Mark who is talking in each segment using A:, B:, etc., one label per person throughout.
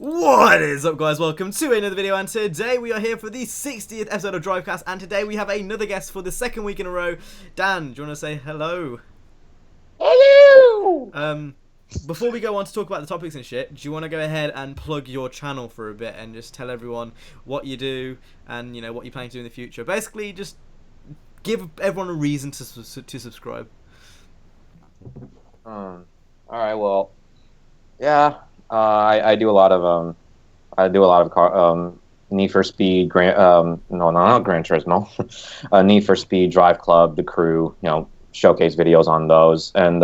A: What is up, guys? Welcome to another video, and today we are here for the 60th episode of Drivecast, and today we have another guest for the second week in a row. Dan, do you want to say hello?
B: Hello!
A: Before we go on to talk about the topics and shit, do you want to go ahead and plug your channel for a bit and just tell everyone what you do and, you know, what you're planning to do in the future? Basically, just give everyone a reason to subscribe.
B: Alright, well, yeah, I do a lot of, car, Need for Speed, not Gran Turismo, Need for Speed, Drive Club, The Crew, you know, showcase videos on those, and,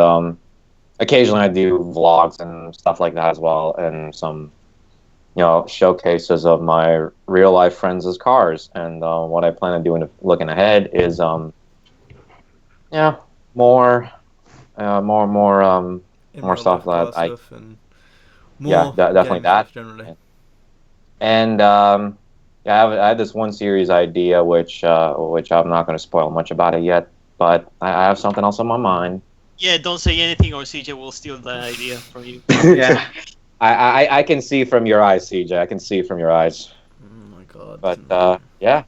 B: occasionally I do vlogs and stuff like that as well, and some, you know, showcases of my real life friends' cars, and, what I plan on doing looking ahead is, yeah, more stuff that definitely that. Generally. And yeah, I have this one series idea, which I'm not going to spoil much about it yet, but I have something else on my mind.
C: Yeah, don't say anything, or CJ will steal the idea from you.
B: Yeah, I can see from your eyes, CJ. I can see from your eyes.
A: Oh my god.
B: But yeah.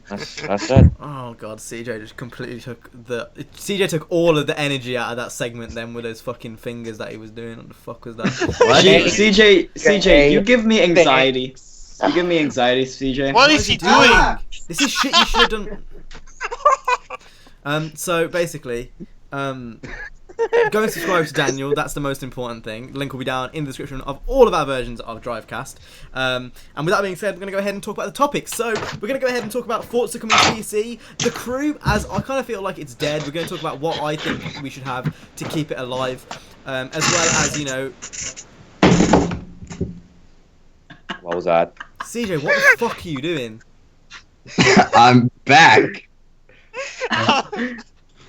B: That's it.
A: Oh god, CJ just completely took all of the energy out of that segment then with those fucking fingers that he was doing. What the fuck was that?
D: CJ, you give me anxiety. You give me anxiety, CJ.
C: What is he doing?
A: This is shit you should have done. So basically, go and subscribe to Daniel. That's the most important thing. Link will be down in the description of all of our versions of Drivecast. And with that being said, we're going to go ahead and talk about the topics. So we're going to go ahead and talk about Forza coming to PC, The Crew, as I kind of feel like it's dead. We're going to talk about what I think we should have to keep it alive, as well as, you know...
B: What was that?
A: CJ, what the fuck are you doing?
D: I'm back.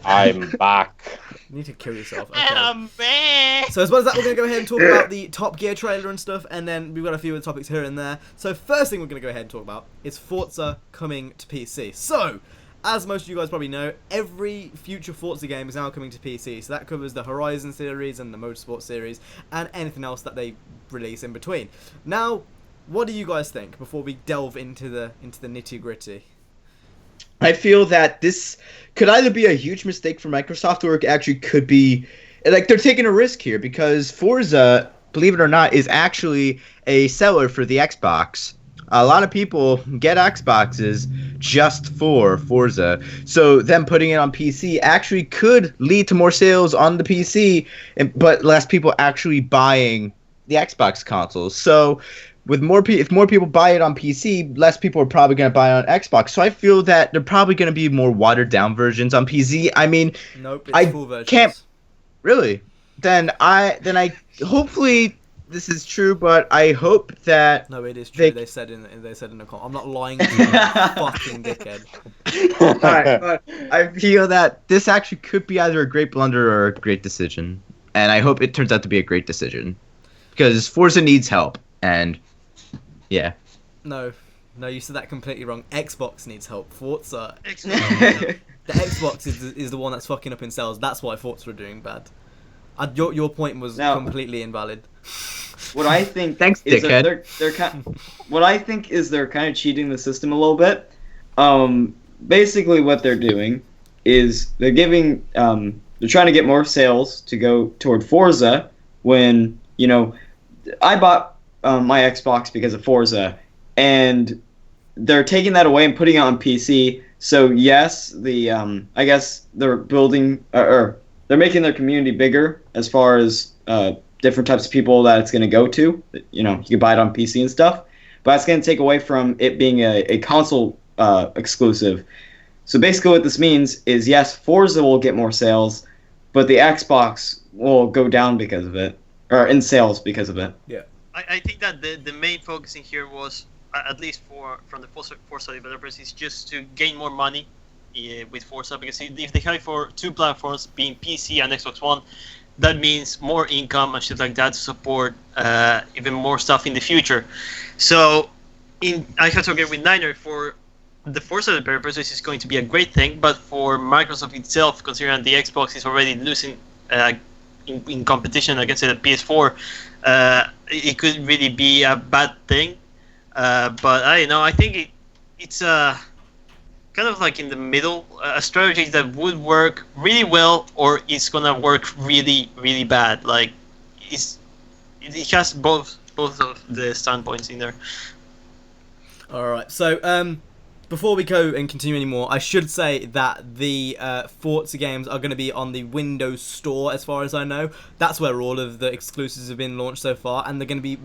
B: I'm back.
A: You need to kill yourself. Okay.
C: And I'm back.
A: So as well as that, we're going to go ahead and talk about the Top Gear trailer and stuff, and then we've got a few other topics here and there. So first thing we're going to go ahead and talk about is Forza coming to PC. So, as most of you guys probably know, every future Forza game is now coming to PC. So that covers the Horizon series and the Motorsport series, and anything else that they release in between. Now, what do you guys think before we delve into the nitty-gritty?
D: I feel that this could either be a huge mistake for Microsoft, or it actually could be, like, they're taking a risk here, because Forza, believe it or not, is actually a seller for the Xbox. A lot of people get Xboxes just for Forza, so them putting it on PC actually could lead to more sales on the PC, but less people actually buying the Xbox consoles. So with if more people buy it on PC, less people are probably going to buy it on Xbox. So I feel that they're probably going to be more watered down versions on PC. I mean,
A: nope, it's full versions.
D: Can't really. Then I hopefully this is true, but I hope that
A: no, it is true. They said in the comment. I'm not lying to you, fucking dickhead.
D: Alright, but I feel that this actually could be either a great blunder or a great decision, and I hope it turns out to be a great decision, because Forza needs help. And yeah.
A: No, you said that completely wrong. Xbox needs help. Forza.
C: Xbox.
A: The Xbox is the one that's fucking up in sales. That's why Forza are doing bad. Your point was completely invalid.
E: What I think
D: Thanks,
E: is
D: dickhead.
E: that they're what I think is they're kind of cheating the system a little bit. Basically, what they're doing is they're giving they're trying to get more sales to go toward Forza. When, you know, I bought my Xbox because of Forza, and they're taking that away and putting it on PC. So yes, the I guess they're building or they're making their community bigger as far as different types of people that it's going to go to. You know, you can buy it on PC and stuff, but it's going to take away from it being a console exclusive. So basically, what this means is, yes, Forza will get more sales, but the Xbox will go down because of it, or in sales because of it.
A: Yeah.
C: I think that the main focus in here was, at least from the Forza developers, is just to gain more money with Forza, because if they have it for two platforms, being PC and Xbox One, that means more income and shit like that to support even more stuff in the future. So I have to agree with Niner. For the Forza developers, this is going to be a great thing, but for Microsoft itself, considering the Xbox is already losing in competition against the PS4, it could really be a bad thing. But I don't know. I think it's kind of like in the middle, a strategy that would work really well, or it's gonna work really, really bad. Like it has both of the standpoints in there.
A: All right. So before we go and continue anymore, I should say that the Forza games are going to be on the Windows Store, as far as I know. That's where all of the exclusives have been launched so far, and they're going to be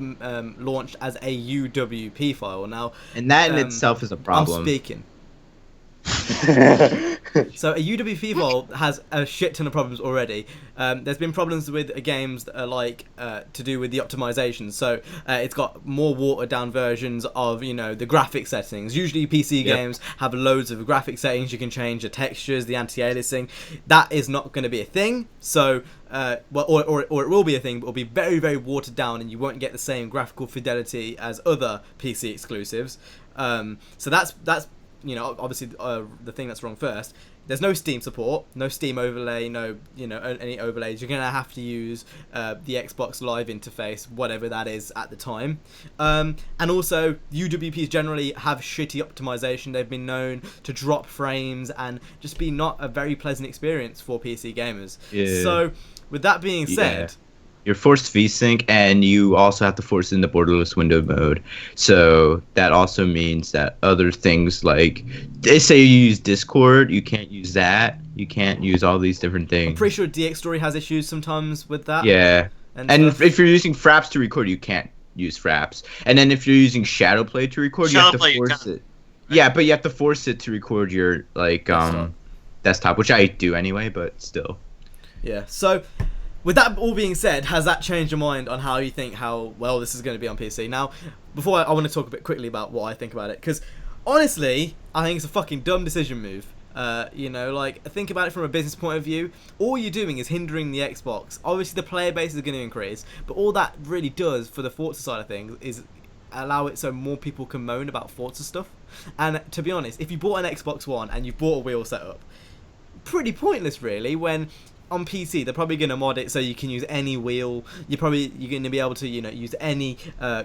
A: launched as a UWP file now.
D: And that in itself is a problem.
A: I'm speaking. So a UWP file has a shit ton of problems already. There's been problems with games that are like to do with the optimization. So it's got more watered down versions of the graphic settings. Usually PC games have loads of graphic settings. You can change the textures, the anti-aliasing. That is not going to be a thing. So or it will be a thing, but it'll be very, very watered down, and you won't get the same graphical fidelity as other PC exclusives. So that's obviously the thing that's wrong first. There's no Steam support, no Steam overlay, no any overlays. You're gonna have to use the Xbox Live interface, whatever that is at the time. And also UWPs generally have shitty optimization. They've been known to drop frames and just be not a very pleasant experience for PC gamers.
D: Yeah.
A: So with that being said,
D: you're forced VSync, and you also have to force it into borderless window mode. So that also means that other things, like they say you use Discord, you can't use that. You can't use all these different things.
A: I'm pretty sure DX Story has issues sometimes with that.
D: Yeah. And if you're using Fraps to record, you can't use Fraps. And then if you're using Shadowplay to record, you have to force it. Yeah, but you have to force it to record your desktop, which I do anyway, but still.
A: Yeah. So with that all being said, has that changed your mind on how you think how well this is going to be on PC? Now, before I want to talk a bit quickly about what I think about it, because honestly, I think it's a fucking dumb decision move. Think about it from a business point of view. All you're doing is hindering the Xbox. Obviously, the player base is going to increase, but all that really does for the Forza side of things is allow it so more people can moan about Forza stuff. And to be honest, if you bought an Xbox One and you bought a wheel setup, pretty pointless really, when on PC they're probably going to mod it so you can use any wheel. You're going to be able to use any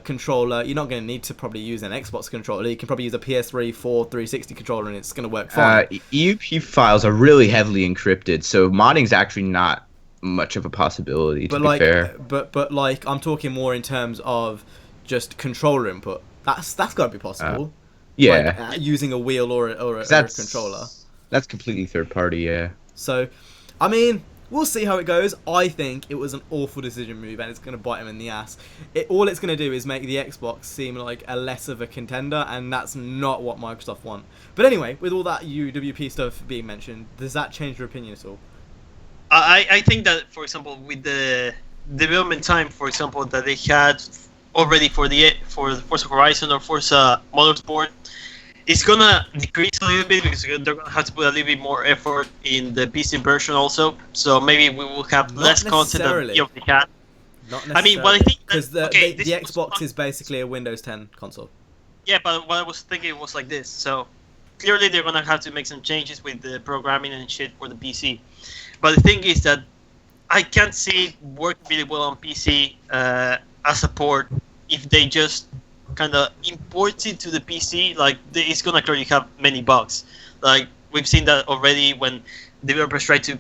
A: controller. You're not going to need to probably use an Xbox controller. You can probably use a PS3 4 360 controller and it's going to work fine.
D: EUP files are really heavily encrypted, so modding's actually not much of a possibility, to be fair.
A: But I'm talking more in terms of just controller input. That's got to be possible.
D: Yeah.
A: Using a wheel or a controller.
D: That's completely third party, yeah.
A: So, I mean, we'll see how it goes. I think it was an awful decision move, and it's going to bite him in the ass. All it's going to do is make the Xbox seem like a less of a contender, and that's not what Microsoft want. But anyway, with all that UWP stuff being mentioned, does that change your opinion at all?
C: I think that, for example, with the development time, for example, that they had already for the Forza Horizon or Forza Motorsport, it's gonna decrease a little bit because they're gonna have to put a little bit more effort in the PC version also. So maybe we will have less content than we already had.
A: Not necessarily.
C: I mean, what I think
A: because the Xbox is basically a Windows 10 console.
C: Yeah, but what I was thinking was like this. So clearly they're gonna have to make some changes with the programming and shit for the PC. But the thing is that I can't see it work really well on PC as a port if they just kind of imports it to the PC. Like, it's gonna clearly have many bugs. Like, we've seen that already when developers try to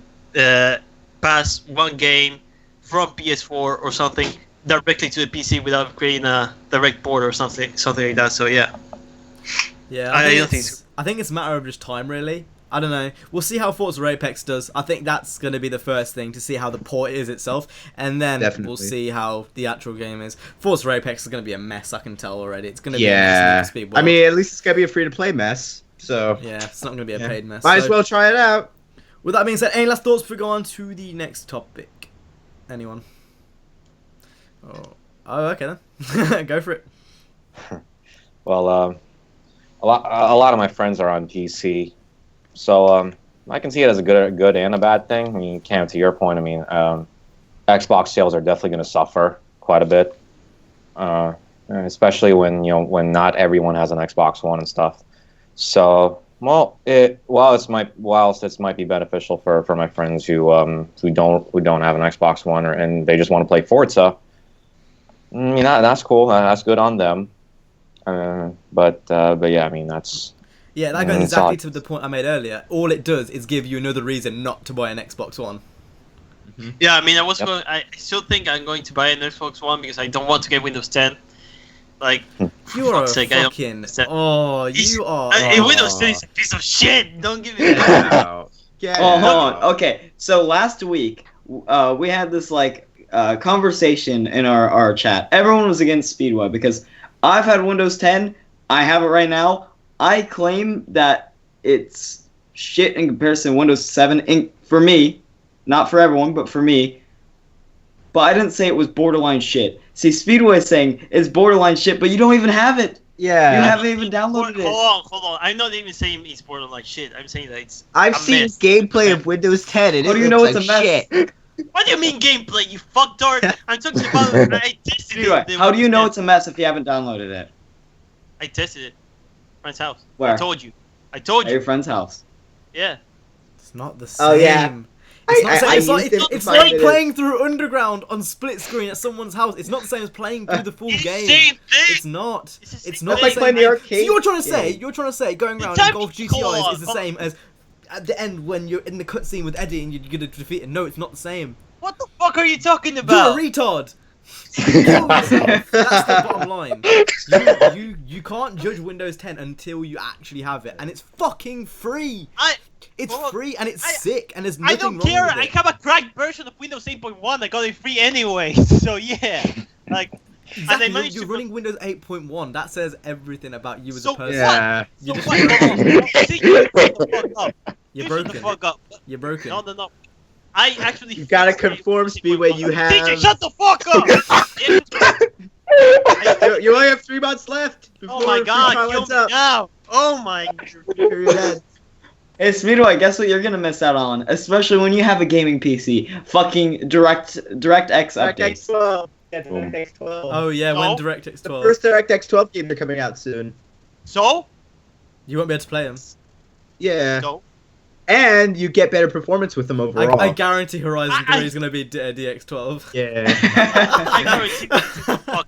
C: pass one game from PS4 or something directly to the PC without creating a direct port or something like that. So yeah.
A: Yeah,
C: I don't think so.
A: I think it's a matter of just time, really. I don't know. We'll see how Forza Apex does. I think that's going to be the first thing to see how the port is itself, and then we'll see how the actual game is. Forza Apex is going to be a mess. I can tell already. It's going to be a mess.
D: I mean, at least it's going to be a free-to-play mess. So
A: yeah, it's not going to be a paid mess.
D: Might as well try it out.
A: With that being said, any last thoughts before we go on to the next topic? Anyone? Oh, okay then. Go for it.
B: Well, a lot of my friends are on PC. So I can see it as a good and a bad thing. I mean, Cam, to your point, I mean, Xbox sales are definitely going to suffer quite a bit, especially when not everyone has an Xbox One and stuff. So Well, whilst this might be beneficial for my friends who don't have an Xbox One and they just want to play Forza. I mean, that's cool. That's good on them. But yeah, I mean that's.
A: Yeah, that goes exactly to the point I made earlier. All it does is give you another reason not to buy an Xbox One.
C: Mm-hmm. Yeah, I mean, I still think I'm going to buy an Xbox One because I don't want to get Windows 10. Like,
A: you're a fucking. Oh, you are.
C: Windows 10 is a piece of shit. Don't give me that.
E: Hold on. Okay, so last week we had this conversation in our chat. Everyone was against Speedway because I've had Windows 10. I have it right now. I claim that it's shit in comparison to Windows 7 for me, not for everyone, but for me. But I didn't say it was borderline shit. See, Speedway is saying it's borderline shit, but you don't even have it.
D: Yeah.
E: You haven't even downloaded it.
C: Hold on. I'm not even saying it's borderline shit. I'm saying that it's
D: I've seen gameplay of Windows 10 and
E: How do you know it's a mess?
C: Shit. What do you mean gameplay, you fucktard? I'm talking about I tested
E: it. How do you know it's a mess if you haven't downloaded it?
C: I tested it. Friend's house.
E: Where?
C: I told you. At
E: your friend's house.
C: Yeah.
A: It's not the same.
D: Oh, yeah.
A: It's like playing through Underground on split screen at someone's house. It's not the same as playing through the full game.
C: Same thing.
A: It's not. It's not
D: like playing the arcade.
A: So you're trying to say going around in Golf GTIs is the same as at the end when you're in the cutscene with Eddie and you're gonna defeat him. No, it's not the same.
C: What the fuck are you talking about?
A: You're a retard. Kill yourself. That's the bottom line. You can't judge Windows 10 until you actually have it, and it's fucking free. It's free and it's sick and there's nothing wrong with it.
C: I don't care. I have a cracked version of Windows 8.1. I got it free anyway. So yeah, like.
A: Exactly. And you're running Windows 8.1. That says everything about you as a person.
D: Yeah.
A: You're just You're broken. You're broken.
C: No. I actually.
D: You gotta conform Speedway. You have.
C: DJ, shut the fuck up!
D: You only have 3 months left.
C: Oh my god! Kill me now! Oh my.
E: Hey Speedway, guess what you're gonna miss out on? Especially when you have a gaming PC. Fucking DirectX updates.
D: DirectX 12. Yeah, DirectX 12.
A: Oh yeah, when DirectX 12.
D: The first DirectX 12 games are coming out soon.
C: So?
A: You won't be able to play them.
D: Yeah.
C: So?
D: And you get better performance with them overall.
A: I guarantee Horizon 3 is going to be DX12.
D: Yeah.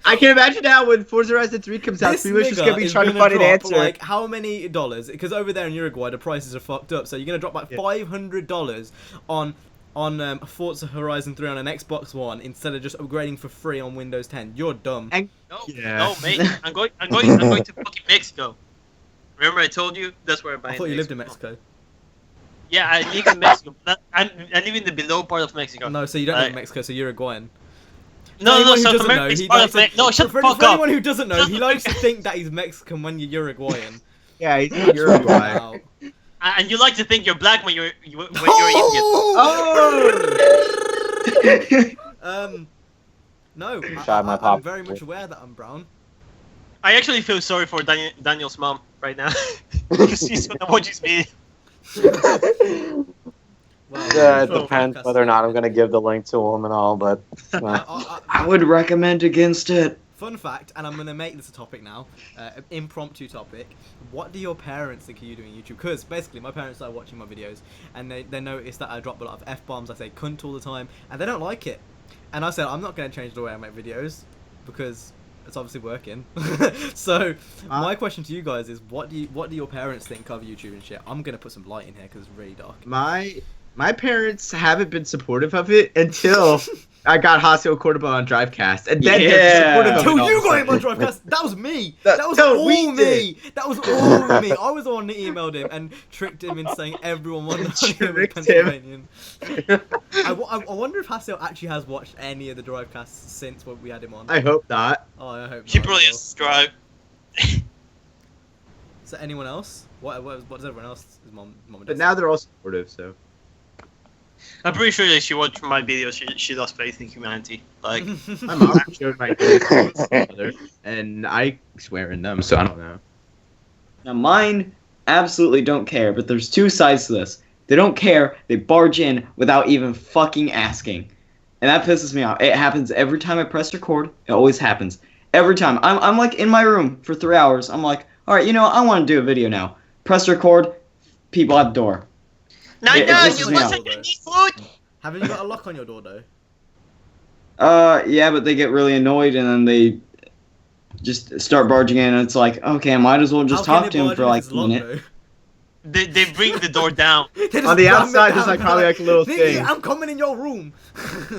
D: I can imagine now when Forza Horizon 3 comes out, Speedway's just going to be trying to find an answer.
A: Like, how many dollars? Because over there in Uruguay, the prices are fucked up. So you're going to drop like $500 on Forza Horizon 3 on an Xbox One instead of just upgrading for free on Windows 10. You're dumb.
C: No, mate. I'm going to fucking Mexico. Remember I told you that's where I'm buying.
A: I thought you lived in Mexico.
C: Yeah, I live in Mexico. I live in the below part of Mexico.
A: No, so you don't live in Mexico, so you're Uruguayan.
C: No, South America is part of Mexico. No, shut the fuck up.
A: For anyone who doesn't know, he likes to think that he's Mexican when you're Uruguayan.
D: Yeah, he's Uruguay.
A: Wow.
C: And you like to think you're black when you're Indian.
A: No,
B: my
A: I'm very much aware that I'm brown.
C: I actually feel sorry for Daniel's mom right now because she's gonna watch his video.
B: Yeah, it depends whether or not I'm gonna give the link to him and all, but
E: I would recommend against it.
A: Fun fact, and I'm gonna make this a topic now, impromptu topic. What do your parents think of you doing YouTube? Because basically, my parents started watching my videos, and they noticed that I drop a lot of f-bombs. I say cunt all the time, and they don't like it. And I said I'm not gonna change the way I make videos because it's obviously working. So my question to you guys is, what do your parents think of YouTube and shit? I'm gonna put some light in here because it's really dark.
D: My parents haven't been supportive of it until I got Haseo Cordoba on Drivecast, and then they're supportive
A: until you got him on Drivecast. That was me. That was all me. That was all me. I was the one that emailed him and tricked him into saying everyone wanted him in Pennsylvanian. I wonder if Haseo actually has watched any of the Drivecasts since we had him on.
D: I hope not.
A: Oh, I hope.
C: He probably has subscribed.
A: So anyone else? What does everyone else? His mom and dad.
D: But now they're all supportive, so.
C: I'm pretty sure that she watched my videos. She lost faith in humanity. Like
D: my mom showed my videos to my mother, and I swear in them, so I don't know.
E: Now mine absolutely don't care, but there's 2 sides to this. They don't care. They barge in without even fucking asking, and that pisses me off. It happens every time I press record. It always happens every time. I'm like in my room for 3 hours. I'm like, all right, I want to do a video now. Press record. people at the door.
C: No,
E: It
C: no,
E: pisses
C: you
E: me
C: wasn't
A: off.
C: gonna need food.
A: Haven't you got a lock on your door though?
E: Yeah, but they get really annoyed and then they just start barging in, and it's like, okay, I might as well just
A: How can
E: talk
A: they
E: to him
A: barge
E: for
A: in if
E: like
A: it's
E: a
A: locked,
E: minute.
A: though?
C: They bring the door down.
A: They just
D: On the
A: ram it
D: outside,
A: down
D: there's like
A: and
D: probably
A: like,
D: like a little
A: "Nigga,
D: thing.
A: I'm coming in your room.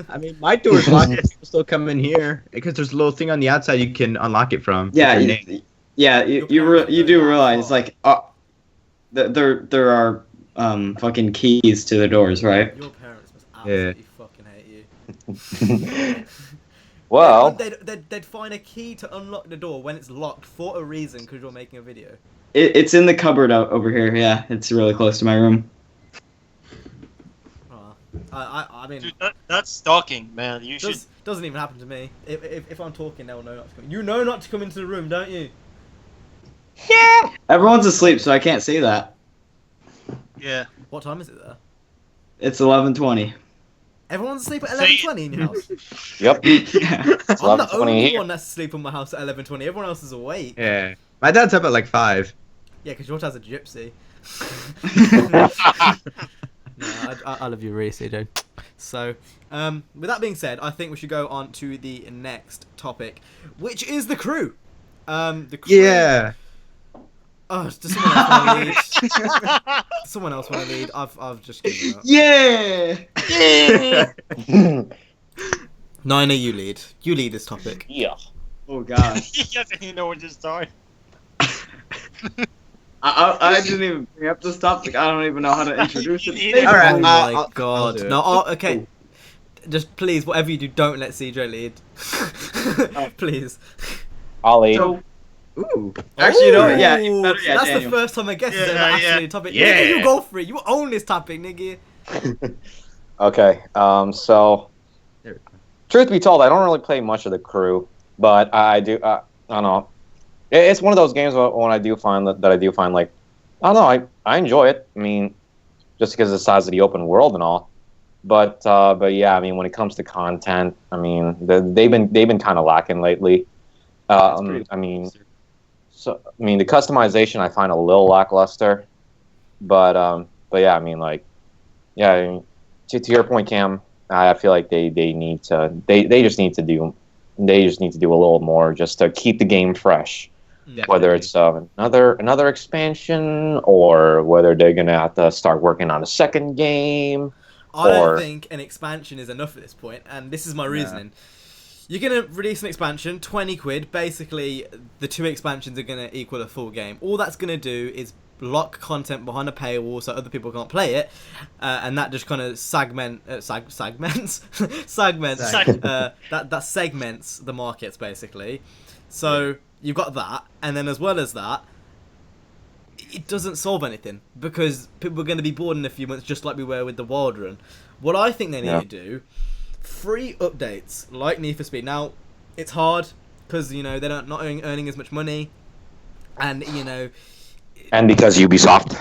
D: I mean, my door's locked. I can still come in here because there's a little thing on the outside you can unlock it from.
E: Yeah,
D: with your name.
E: you do realize like, there are fucking keys to the doors, right?
A: Your parents must absolutely fucking hate you.
B: Well,
A: They'd find a key to unlock the door when it's locked for a reason because you're making a video.
E: It's in the cupboard over here. Yeah, it's really close to my room.
A: I mean,
C: Dude, that's stalking, man. You should.
A: doesn't even happen to me. If I'm talking, they'll know not to come. You know not to come into the room, don't you?
E: Yeah. Everyone's asleep, so I can't say that.
C: Yeah.
A: What time is it there?
E: It's 11:20.
A: Everyone's asleep at
C: Say it.
A: 11:20 in your house.
B: yep.
E: Yeah.
B: It's
A: I'm the
B: 11:20
A: only
B: here.
A: one that's asleep in my house at 11:20. Everyone else is awake.
D: Yeah. My dad's up at like 5.
A: Yeah, because yours has a gypsy. No, I love you, really, CJ. So, with that being said, I think we should go on to the next topic, which is the crew. The crew.
D: Yeah.
A: Oh, does someone else want to lead? Someone else want to lead? I've just given up.
E: Yeah.
A: Nina, you lead. You lead this topic.
B: Yeah.
E: Oh god.
C: He doesn't even know where to start.
E: I didn't even bring up this topic. I don't even know how to introduce it.
D: All right,
A: Oh my
D: I'll
A: god.
D: do it.
A: No, okay. Just please, whatever you do, don't let CJ lead. Please.
B: I'll lead.
E: So,
D: Ooh.
E: actually, you know what? Yeah,
A: Ooh,
E: better, yeah,
A: that's
E: Daniel.
A: the first time I guess
C: Yeah,
A: it's ever
C: yeah.
A: actually a topic.
D: Yeah.
A: Nigga, you go for it. You own this topic, nigga.
B: Okay. So,
D: There we go.
B: truth be told, I don't really play much of the crew, but I do. I don't know. It's one of those games when I do find that I do find like, I don't know. I enjoy it. I mean, just because of the size of the open world and all. But yeah, I mean, when it comes to content, I mean, they've been kind of lacking lately. I mean, the customization I find a little lackluster. But yeah, I mean, like, yeah, I mean, to your point, Cam, I feel like they just need to do a little more just to keep the game fresh. Whether it's another expansion or whether they're gonna have to start working on a second game.
A: I don't
B: Or-
A: think an expansion is enough at this point, and this is my reasoning. You're going to release an expansion, 20 quid. Basically, the 2 expansions are going to equal a full game. All that's going to do is lock content behind a paywall so other people can't play it, and that just kind of segments that segments the markets, basically. So you've got that, and then as well as that, it doesn't solve anything because people are going to be bored in a few months, just like we were with the Wild Run. What I think they need to do, free updates like Need for Speed. Now, it's hard because they're not earning as much money, and
B: And because Ubisoft.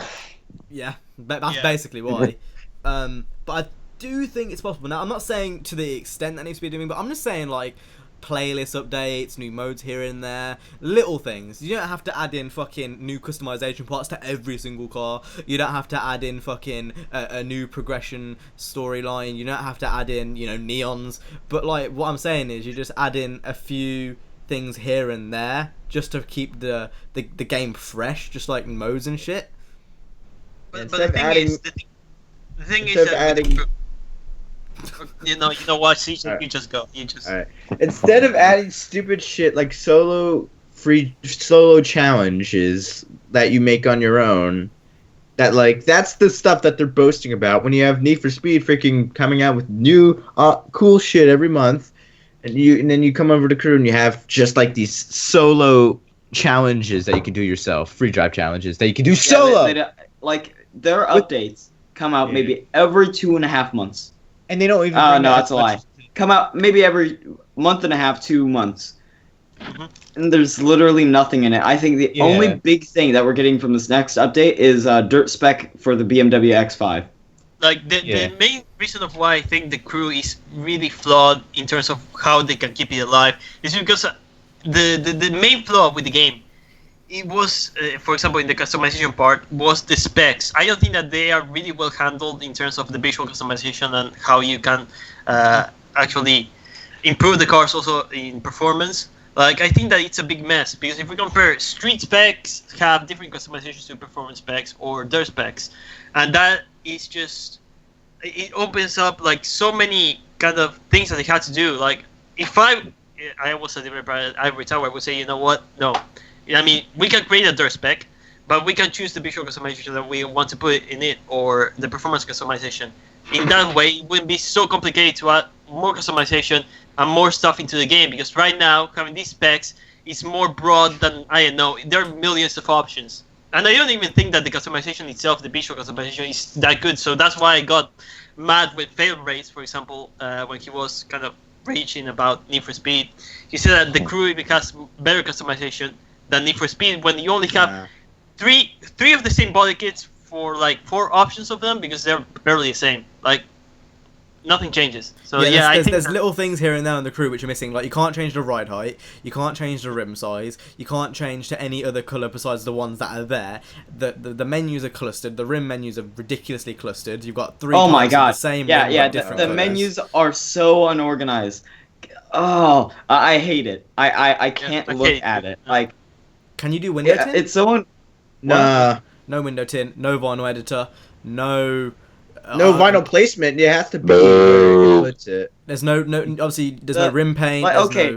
A: yeah, that's
C: Yeah.
A: basically why. But I do think it's possible. Now, I'm not saying to the extent that needs to be doing, but I'm just saying like playlist updates, new modes here and there, little things. You don't have to add in fucking new customization parts to every single car. You don't have to add in fucking a new progression storyline. You don't have to add in neons. But like what I'm saying is, you just add in a few things here and there just to keep the game fresh, just like modes and shit.
C: But
D: Instead
C: the
D: of
C: thing
D: adding-
C: is, the thing is
D: instead of
C: that
D: adding-
C: you know what, CJ,
D: Alright.
C: you just go. You just.
D: All right. Instead of adding stupid shit like solo challenges that you make on your own, that's the stuff that they're boasting about when you have Need for Speed freaking coming out with new cool shit every month, and then you come over to crew and you have just like these solo challenges that you can do yourself, free drive challenges that you can do solo,
E: Their updates come out maybe every 2.5 months.
D: and they don't even.
E: Oh
D: bring
E: no,
D: that
E: that's a
D: much-
E: lie. Come out maybe every month and a half, 2 months.
C: Mhm.
E: And there's literally nothing in it. I think the
D: Yeah.
E: only big thing that we're getting from this next update is dirt spec for the BMW X5.
C: Like the main reason of why I think the crew is really flawed in terms of how they can keep it alive is because the main flaw with the game it was, for example, in the customization part, was the specs. I don't think that they are really well handled in terms of the visual customization and how you can actually improve the cars also in performance. Like, I think that it's a big mess, because if we compare street specs have different customizations to performance specs or their specs, and that is just, it opens up like so many kind of things that they had to do. Like, if I was a developer at Ivory Tower, I would say, you know what, no. I mean, we can create a dirt spec, but we can choose the visual customization that we want to put in it, or the performance customization. In that way, it wouldn't be so complicated to add more customization and more stuff into the game, because right now, having these specs is more broad than, I don't know, there are millions of options. And I don't even think that the customization itself, the visual customization, is that good. So that's why I got mad with fail rates, for example, when he was kind of raging about Need for Speed. He said that the crew even has better customization than Need for Speed, when you only have three of the same body kits for like 4 options of them, because they're barely the same. Like, nothing changes. So yeah, I think
A: there's little things here and there in the crew which are missing. Like, you can't change the ride height, you can't change the rim size, you can't change to any other color besides the ones that are there. The menus are clustered. The rim menus are ridiculously clustered. You've got 3
E: Oh my
A: types of
E: god!
A: the same
E: Yeah,
A: rim,
E: yeah.
A: but different
E: The
A: colours.
E: menus are so unorganized. Oh, I hate it. I can't look
C: hate
E: at
C: it.
E: it. Like,
A: Can you do window
E: yeah,
A: tint?
E: it's so.
D: Nah.
A: No window tint, no vinyl editor, no.
D: No vinyl placement. It has to be where it puts it.
A: There's no obviously there's no rim paint.
E: Like,
A: There's
E: okay,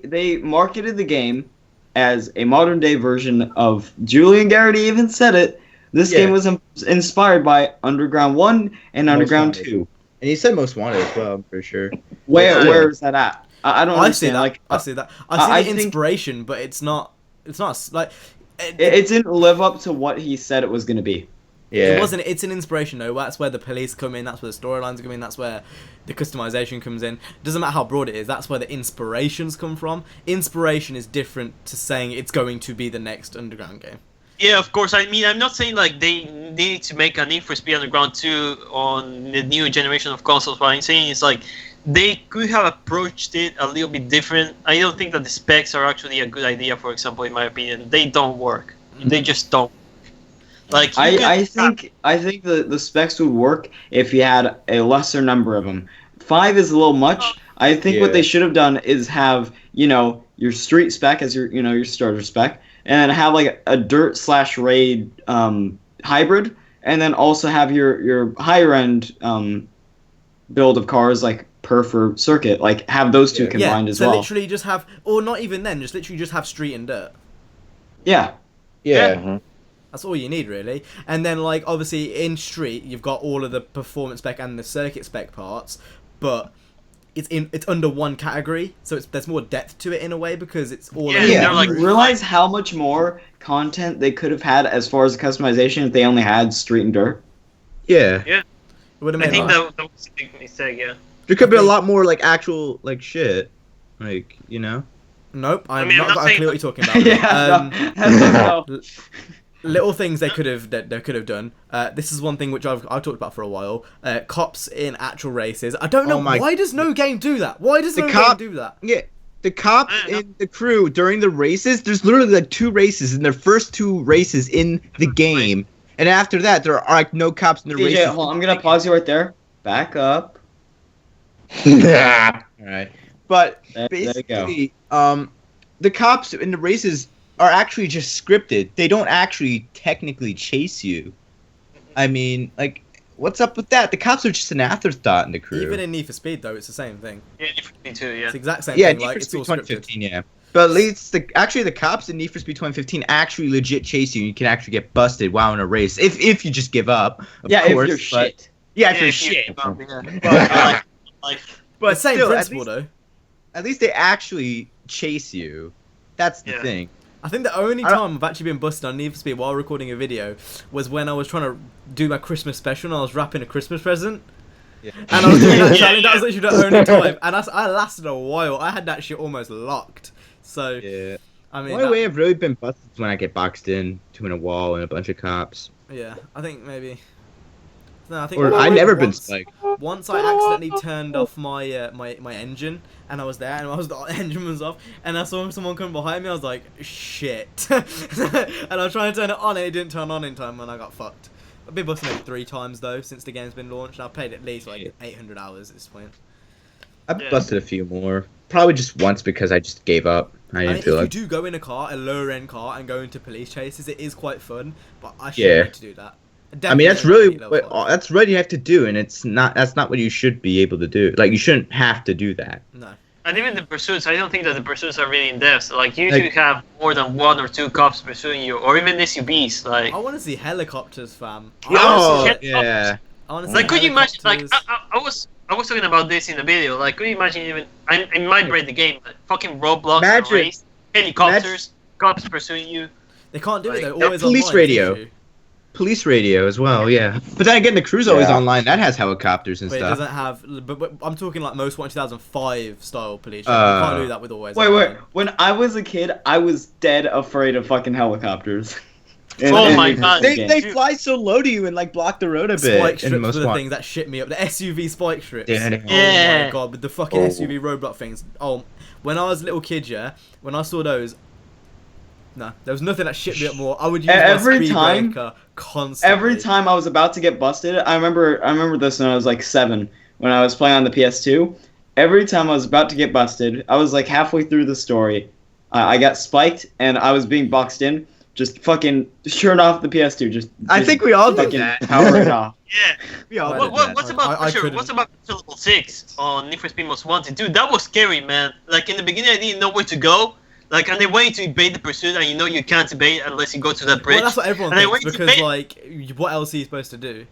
A: no
E: they marketed the game as a modern day version of, Julian Garrity even said it. This game was inspired by Underground 1 and Underground 2.
D: And he said Most Wanted as well, I'm pretty sure.
E: Where is that at? I don't
A: I see
E: understand.
A: that.
E: Like,
A: I see that. I see
E: I
A: the
E: think-
A: inspiration, but it's not like
E: it didn't live up to what he said it was going to be.
D: Yeah.
A: it wasn't. It's an inspiration though. That's where the police come in. That's where the storylines come in. That's where the customization comes in. Doesn't matter how broad it is. That's where the inspirations come from. Inspiration is different to saying it's going to be the next Underground game.
C: Yeah, of course. I mean, I'm not saying like they need to make a Need for Speed Underground 2 on the new generation of consoles. What I'm saying is like they could have approached it a little bit different. I don't think that the specs are actually a good idea. For example, in my opinion, they don't work. They just don't. Like
E: I think the specs would work if you had a lesser number of them. 5 is a little much. I think what they should have done is have, you know, your street spec as your, you know, your starter spec, and have like a dirt/raid hybrid, and then also have your higher end build of cars like perf or circuit, like have those two combined as well.
A: So literally just have, or not even then, just literally just have street and dirt.
E: Yeah.
D: Yeah.
A: That's all you need, really. And then, like, obviously, in Street, you've got all of the performance spec and the circuit spec parts, but it's under one category, so there's more depth to it in a way, because it's all under
C: they're
A: one
C: like-
E: You
A: roof.
E: realize how much more content they could have had as far as the customization if they only had street and dirt?
D: Yeah.
A: It would have
C: I
A: made
C: think
A: life.
C: that was a big mistake. Yeah.
D: There could be a lot more like actual like shit. Like, you know?
A: Nope,
C: I
A: I'm
C: mean, I'm
A: not
C: not
A: got a clue what
C: saying-
A: you're talking about.
E: Yeah. No.
A: Little things they could have done. This is one thing which I've talked about for a while. Cops in actual races. I don't know why does no game do that. Why does
D: The
A: no
D: cop-
A: game do that?
D: Yeah. The cops in the crew during the races, there's literally like 2 races in their first 2 races in the game. And after that there are like no cops in the
E: DJ,
D: races.
E: hold on, I'm gonna pause you right there. Back up.
D: Alright. But
E: There you go.
D: basically, the cops in the races are actually just scripted. They don't actually technically chase you. I mean, like, what's up with that? The cops are just an afterthought in the crew.
A: Even in Need for Speed, though, it's the same thing.
C: Yeah, Need for Speed 2. Yeah.
A: It's the exact same
D: yeah,
A: thing.
D: Need
A: Like,
D: for
A: it's
D: Speed
A: all scripted.
D: 2015, yeah. But at least the cops in Need for Speed 2015 actually legit chase you. You can actually get busted while in a race if you just give up. Of
E: Yeah,
D: course,
E: if you're
D: but-
E: shit.
D: Yeah, if
C: Yeah,
D: you're
C: if you
D: shit.
C: give up, yeah.
D: But,
C: Like,
D: but
A: Same
D: still,
A: principle, though.
D: at least they actually chase you. That's the
C: Yeah.
D: thing.
A: I think the only
D: I don't-
A: time I've actually been busted on Need for Speed while recording a video was when I was trying to do my Christmas special and I was wrapping a Christmas present.
D: Yeah.
A: And I was doing that
C: Yeah,
A: challenge. That was
C: yeah.
A: literally the only time. And I lasted a while. I had that shit almost locked. So,
D: Yeah.
A: I
D: The
A: mean,
D: only way I've really been busted is when I get boxed in between a wall and a bunch of cops.
A: yeah, I think maybe No, I think
D: Or I never been spiked.
A: Once I accidentally turned off my my engine, and I was there, and the engine was off, and I saw someone come behind me. I was like, shit, and I was trying to turn it on, and it didn't turn on in time, and I got fucked. I've been busted maybe 3 times though since the game's been launched. And I've played at least like 800 hours at this point.
D: I've busted a few more. Probably just once because I just gave up. I didn't feel
A: if
D: like.
A: you do go in a car, a lower end car, and go into police chases, it is quite fun. But I shouldn't need to do that.
D: I mean, that's really what you have to do, and it's not. That's not what you should be able to do. Like, you shouldn't have to do that.
A: No.
C: And even the pursuits, I don't think that the pursuits are really in depth. Like, you usually have more than 1 or 2 cops pursuing you, or even SUVs. Like,
A: I want to see helicopters, fam.
D: Yeah.
A: I want to see
C: like, could you imagine? Like,
A: helicopters.
C: I was talking about this in the video. Like, could you imagine even? I might break the game. But fucking Roblox,
D: Imagine-
C: race, helicopters, cops pursuing you.
A: They can't do it. They're
C: Like,
A: always
D: police
A: online,
D: radio.
A: issue.
D: Police radio as well, yeah. But then again, the crew's always online. That has helicopters and
A: But it
D: stuff.
A: doesn't have. But I'm talking like most 2005 style police. You can't do that with always.
E: Wait.
A: online.
E: When I was a kid, I was dead afraid of fucking helicopters.
C: Oh my God.
D: They fly so low to you and like block the road a bit.
A: Spike
D: in
A: strips
D: most
A: were the
D: ones.
A: things that shit me up. The SUV spike strips.
D: Yeah.
A: Oh my god, with the fucking SUV roadblock things. Oh, when I was a little kid, when I saw those, no, there was nothing that shit me up more. I would use
E: Every
A: my speed
E: time-
A: breaker constantly.
E: Every time I was about to get busted, I remember this when I was like 7, when I was playing on the PS2. Every time I was about to get busted, I was like halfway through the story, I got spiked and I was being boxed in. Just fucking turn off the PS2. Just
D: I think we all did
E: fucking
D: that.
E: power it off.
C: Yeah.
D: We all
A: Well,
D: did that.
C: What's about
A: I
C: Pressure?
A: couldn't.
C: What's about Pressure Level 6 on Need for Speed Most Wanted? Dude, that was scary, man. Like, in the beginning, I didn't know where to go. Like, and they want you to evade the pursuit, and you know you can't evade unless you go to that bridge.
A: Well, that's what everyone
C: And I
A: thinks
C: went to
A: because
C: bed.
A: like, what else are you supposed to do?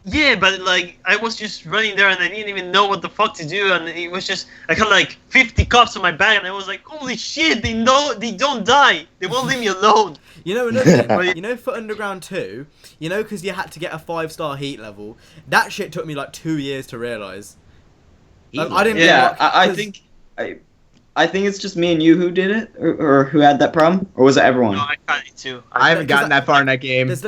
C: Yeah, but like, I was just running there, and I didn't even know what the fuck to do, and it was just, I had like 50 cops on my back, and I was like, holy shit, they don't die. They won't leave me alone.
A: You know another thing, you know for Underground 2, you know because you had to get a 5-star heat level, that shit took me like 2 years to realise. I didn't
E: Yeah,
A: unlock-
E: I
A: 'cause-
E: think I think it's just me and you who did it, or who had that problem, or was it everyone?
C: No, I got it too.
D: I haven't gotten that far in that game.
A: There's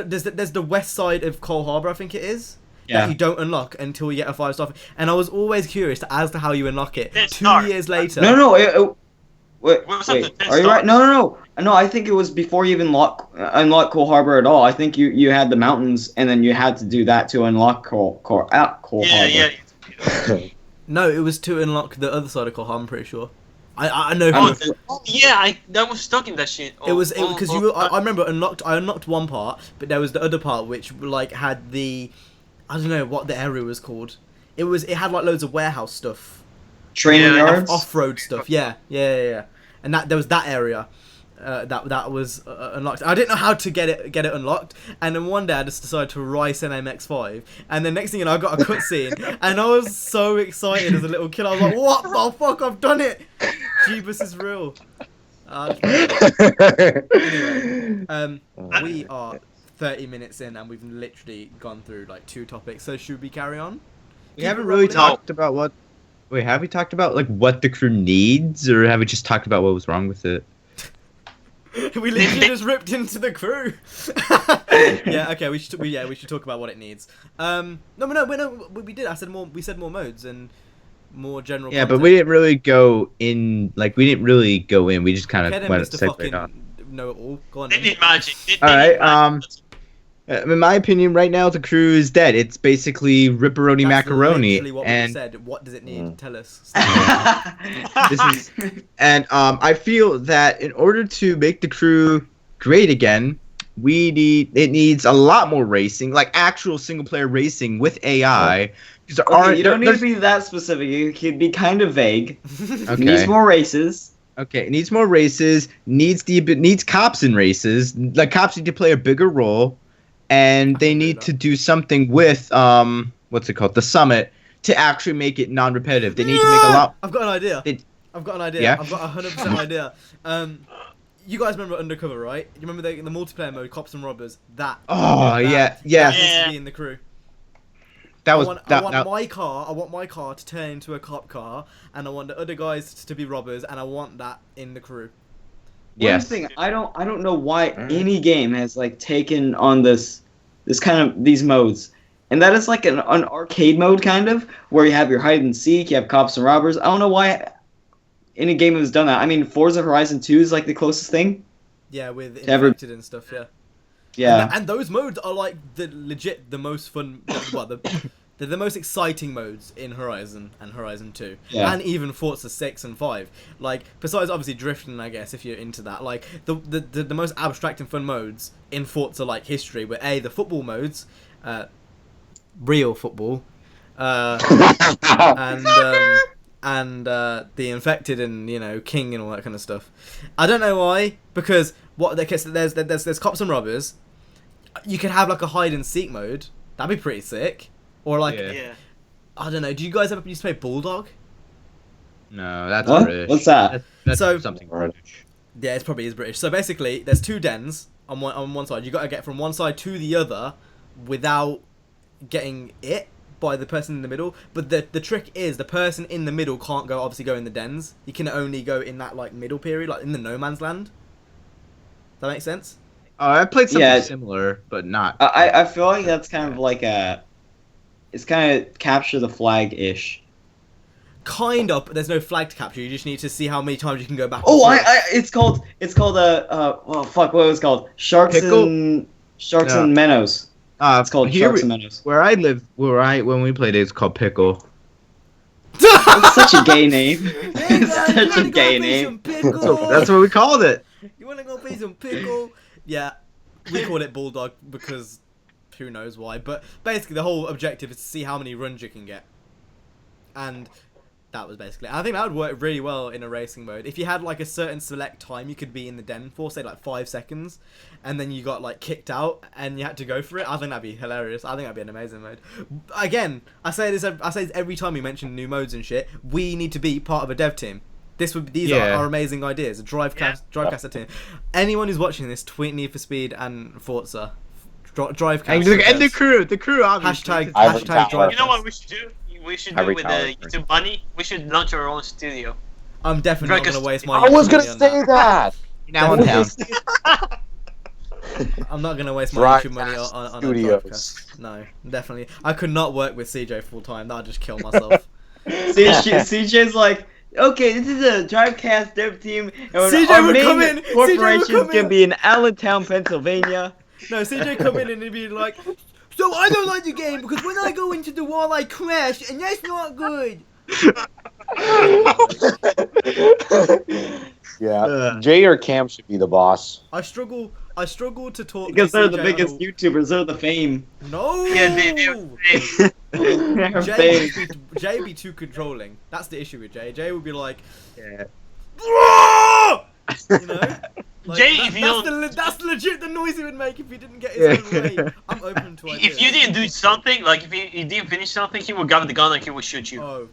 A: the west side of Cole Harbour, I think it is.
E: Yeah.
A: That you don't unlock until you get a 5-star. And I was always curious as to how you unlock it.
C: Ten
A: 2
C: star.
A: years later.
E: No, wait,
C: What's up
E: wait.
C: to 10
E: Are you
C: star?
E: right? No, I think it was before you even unlock Cole Harbor at all. I think you had the mountains, and then you had to do that to unlock Cole Harbor.
C: Yeah.
A: No, it was to unlock the other side of Cole Harbour, I'm pretty sure. I know.
C: That was stuck in that shit.
A: It was because I remember I unlocked one part, but there was the other part which like had the, I don't know what the area was called. It had like loads of warehouse stuff,
E: Training yards.
A: off-road stuff. Yeah. And there was that area. That was unlocked. I didn't know how to get it unlocked, and then one day I just decided to rice an MX-5, and then next thing you know I got a cutscene, and I was so excited as a little kid. I was like, "What the fuck? I've done it! Jeebus is real." Anyway, we are 30 minutes in, and we've literally gone through like 2 topics. So should we carry on?
D: We haven't really talked about what. Wait, have we talked about like what the crew needs, or have we just talked about what was wrong with it?
A: We literally just ripped into the crew. Yeah, okay. We should talk about what it needs. No, we did. We said more modes and more general.
D: Yeah,
A: content.
D: but we didn't really go in. Like, we didn't really go in. We just kind
A: Kevin
D: of went
A: missed a
D: segue
A: fucking
D: on.
A: know it all. Go on.
C: They
A: then.
C: did magic.
D: All right. In my opinion, right now the crew is dead. It's basically ripperoni
A: That's
D: macaroni,
A: literally what we
D: and
A: said. What does it need? Tell us.
D: this is, and I feel that in order to make the crew great again, it needs a lot more racing, like actual single player racing with AI. Because there aren't.
E: You don't need to be that specific. You could be kind of vague.
D: Okay.
E: Needs more races.
D: Okay, it needs more races. Needs cops in races. Like, cops need to play a bigger role, and they need to do something with what's it called, the summit, to actually make it non-repetitive. They need to make a lot.
A: I've got an idea.
D: It-
A: I've got an idea.
D: Yeah?
A: I've got a 100% idea. You guys remember Undercover, right? You remember the multiplayer mode, Cops and Robbers? That.
D: Oh, yeah.
A: That needs
C: Yeah.
A: to be in the crew.
D: That was
A: I want my car to turn into a cop car, and I want the other guys to be robbers, and I want that in the crew.
D: Yes.
E: One thing I don't know why any game has like taken on this kind of these modes. and that is like an arcade mode kind of, where you have your hide and seek, you have cops and robbers. I don't know why any game has done that. I mean, Forza Horizon 2 is like the closest thing.
A: Yeah, with
E: ever-
A: infected and stuff. Yeah.
E: Yeah.
A: And those modes are like the most fun. Well, they're the most exciting modes in Horizon and Horizon 2,
E: Yeah.
A: and even Forza 6 and 5. Like, besides obviously drifting, I guess, if you're into that. Like the most abstract and fun modes in Forza like history were the football modes, real football, and the infected and king and all that kind of stuff. I don't know why, because there's cops and robbers. You could have like a hide and seek mode. That'd be pretty sick. Or like,
C: Yeah.
A: I don't know. Do you guys ever used to play Bulldog?
F: No, that's
E: What?
F: British.
E: What's that?
F: That's
A: So-
F: something
B: British.
F: British.
A: Yeah, it probably is British. So basically, there's two dens on one side. You got to get from one side to the other without getting it by the person in the middle. But the trick is the person in the middle can't go in the dens. You can only go in that like middle period, like in the no man's land. That makes sense?
F: Oh, I played something
E: Yeah.
F: similar, but not.
E: I feel like that's kind of like it's kind of capture the flag ish.
A: Kind of, but there's no flag to capture. You just need to see how many times you can go back.
E: Oh,
A: and forth.
E: it's called well, fuck, what was it called? Sharks
F: Pickle?
E: and
F: No.
E: Minnows. It's called
F: here
E: Sharks
F: we-
E: and Minnows.
F: Where I live, when we played it, it's called Pickle.
E: It's such a gay name.
A: Hey
E: It's
A: guys, you
E: such
A: wanna
E: a
A: go
E: gay
A: play
E: name.
A: some pickle?
F: So that's what we called it.
A: You wanna go play some pickle? Yeah, we called it Bulldog because who knows why. But basically, the whole objective is to see how many runs you can get, and that was basically. I think that would work really well in a racing mode. If you had like a certain select time you could be in the den for, say like 5 seconds, and then you got like kicked out and you had to go for it. I think that'd be hilarious. I think that'd be an amazing mode. Again, I say this every time we mention new modes and shit. We need to be part of a dev team. These
F: Yeah.
A: are amazing ideas. A Drivecast team. Anyone who's watching this, tweet Need for Speed and Forza. Drivecast.
F: And the crew, obviously.
A: Hashtag
B: Ivory
A: Drivecast.
B: Tower.
C: You know what we should do? We should do
B: Every
C: with
B: tower.
C: YouTube Bunny. We should launch our own studio.
A: I'm definitely not
C: Drivecast.
A: gonna waste my.
B: I was
A: YouTube
B: gonna
A: money on
B: say that.
F: Now in town.
A: I'm not gonna waste my YouTube
B: Drivecast
A: money on a
B: Studios.
A: Drivecast. No, definitely. I could not work with CJ full time. That'd just kill myself.
E: CJ's like, okay, this is a Drivecast dev team, and
A: CJ
E: our
A: would
E: main
A: come in, CJ would
E: corporation's
A: come
E: gonna
A: in.
E: be in Allentown, Pennsylvania.
A: No, CJ come in and he'd be like, "So I don't like the game because when I go into the wall I crash, and that's not good."
B: Yeah, Jay or Cam should be the boss.
A: I struggle to talk
E: Because
A: to
E: they're the
A: CJ
E: biggest
A: on
E: YouTubers, they're the fame.
A: No.
C: Yeah, they
E: They're
A: Jay
E: fame.
A: would be too controlling. That's the issue with Jay. Jay would be like,
F: Yeah.
A: you know. Like,
C: Jay, if you
A: that's legit the noise he would make if he didn't get his own way. I'm open to ideas.
C: If you didn't do something, like if you didn't finish something, he would grab the gun and he would shoot you.
A: Oh,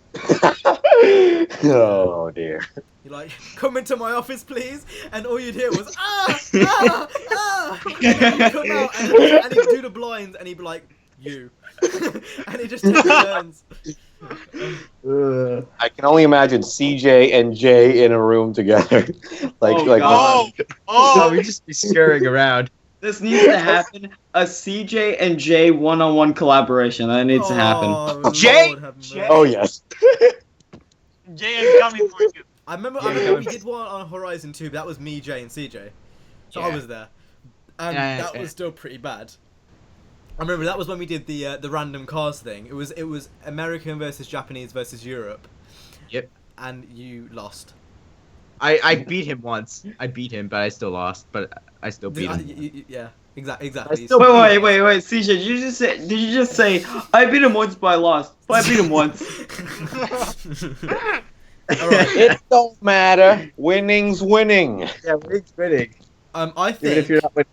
B: Oh dear.
A: you're like, come into my office, please, and all you'd hear was ah. And then he'd come out and he'd do the blinds, and he'd be like, you, and he just takes turns.
B: I can only imagine CJ and Jay in a room together, like
E: Oh,
B: like.
E: God.
F: So we just be scurrying around.
E: This needs to happen. A CJ and Jay one-on-one collaboration. That needs to happen.
A: Oh,
F: Jay-
A: Lord have mercy.
B: Oh yes.
C: Jay, I'm coming for you.
A: I remember we did one on Horizon 2, but that was me, Jay, and CJ. So I
F: Yeah.
A: was there. And
F: Yeah,
A: that
F: yeah.
A: was still pretty bad. I remember that was when we did the random cars thing. It was American versus Japanese versus Europe.
F: Yep.
A: And you lost.
F: I beat him once. I beat him, but I still lost. But I still beat him.
A: Yeah, exactly.
F: still-
E: Wait, CJ, did you just say I beat him once but I lost? But I beat him once.
A: Alright.
B: It don't matter. Winning's winning.
F: Yeah, winning's winning.
A: I
F: Even if
A: think
F: you're not winning.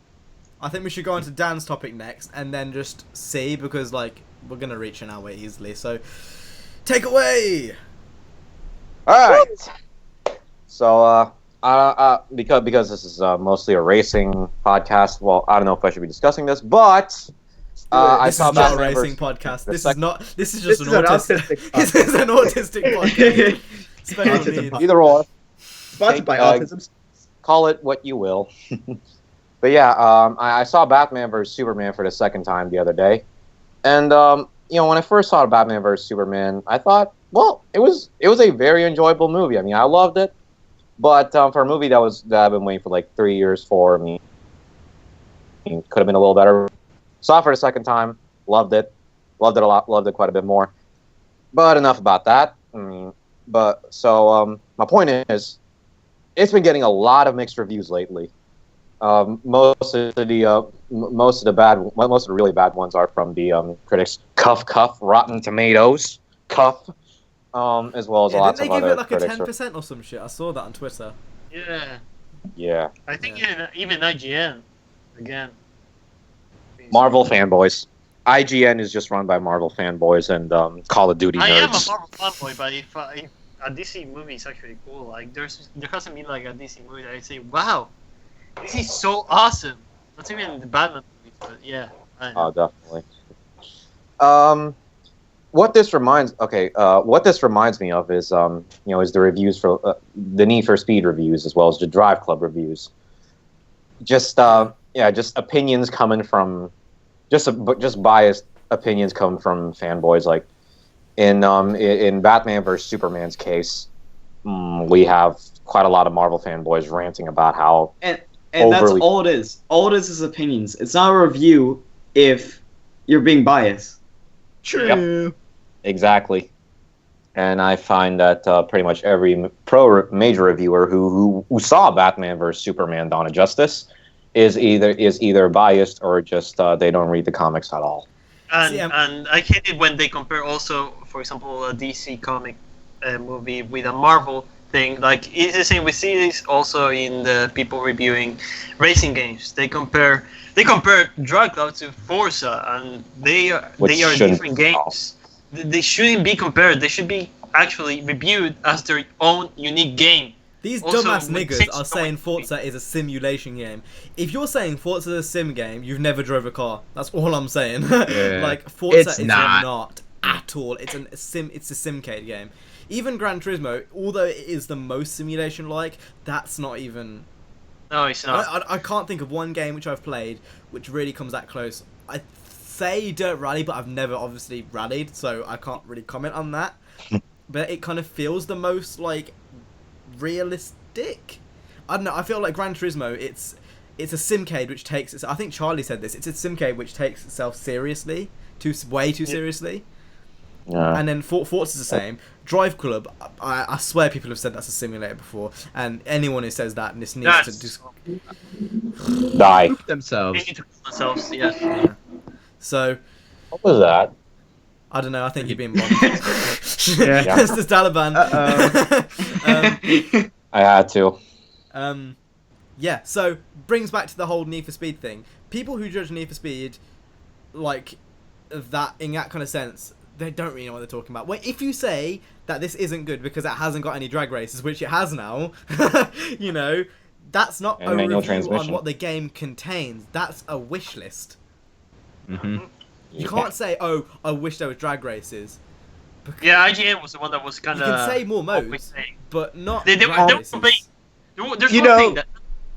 A: I think we should go on to Dan's topic next, and then just see, because like we're gonna reach an hour easily. So take away.
B: All right. So, because this is mostly a racing podcast. Well, I don't know if I should be discussing this, but I
A: This
B: saw
A: is not a
B: Batman
A: racing
B: versus-
A: podcast.
B: the
A: This is
B: second-
A: not. This is just
F: This
A: an
F: is an
A: autistic.
F: autistic
A: This is an autistic podcast. Special
F: Autism
A: needs.
F: podcast.
B: Either or,
F: Sponsored by
B: Uh,
F: Autism.
B: call it what you will. But yeah, I saw Batman versus Superman for the second time the other day, And when I first saw Batman vs Superman, I thought, well, it was a very enjoyable movie. I mean, I loved it, but for a movie that I've been waiting for like 3 years for, I mean, it could have been a little better. Saw it for the second time, loved it a lot, loved it quite a bit more. But enough about that. I mean, my point is, it's been getting a lot of mixed reviews lately. Most of the really bad ones are from the critics. Cuff, Rotten Tomatoes, Cuff, as well as lots of other critics. Didn't they give it
A: like a 10% or some shit? I saw that on Twitter.
C: Yeah.
B: Yeah.
C: I think even IGN, again.
B: Marvel fanboys. IGN is just run by Marvel fanboys and Call of Duty nerds.
C: I am a Marvel fanboy, but if a DC movie is actually cool, like there hasn't been like a DC movie that I say, wow, this is so awesome. Not even the Batman movies, but yeah.
B: Oh, definitely. What this reminds me of is is the reviews for the Need for Speed reviews as well as the Drive Club reviews. Just opinions coming from just biased opinions coming from fanboys. Like in Batman vs Superman's case, we have quite a lot of Marvel fanboys ranting about how
E: and that's all it is. All it is opinions. It's not a review if you're being biased.
D: True.
B: Yep. Exactly. And I find that pretty much every major reviewer who saw Batman vs Superman: Dawn of Justice is either biased or just they don't read the comics at all.
C: And I hate it when they compare also, for example, a DC comic movie with a Marvel thing. Like, it's the same. We see this also in the people reviewing racing games. They compare Drag Club to Forza, and they are different games. They shouldn't be compared. They should be actually reviewed as their own unique game.
A: These dumbass niggas are saying Forza is a simulation game. If you're saying Forza is a sim game, you've never drove a car. That's all I'm saying.
F: Yeah.
A: Like, Forza is
F: not
A: at all. It's a simcade game. Even Gran Turismo, although it is the most simulation-like, that's not even...
C: No, it's not.
A: I can't think of one game which I've played which really comes that close. I say Dirt Rally, but I've never obviously rallied, so I can't really comment on that. But it kind of feels the most, like, realistic. I don't know. I feel like Gran Turismo, it's a simcade which takes. I think Charlie said this. It's a simcade which takes itself seriously, way too seriously.
B: Yeah.
A: And then Forza's the same. Drive Club, I swear people have said that's a simulator before, and anyone who says that just needs to just
B: die
F: themselves.
C: They need to kill themselves. Yeah.
A: So.
B: What was that?
A: I don't know. I think you're being bombed.
F: Yeah.
A: It's the Taliban.
B: I had to.
A: Yeah. So brings back to the whole Need for Speed thing. People who judge Need for Speed, like that in that kind of sense, they don't really know what they're talking about. Well, if you say that this isn't good because it hasn't got any drag races, which it has now, that's not a review on what the game contains. That's a wish list.
F: Mm-hmm.
A: You can't say, "Oh, I wish there was drag races."
C: Yeah, IGN was the one that was kind of.
A: You can say more modes, but not
C: There's
A: drag
C: one
A: races.
C: thing that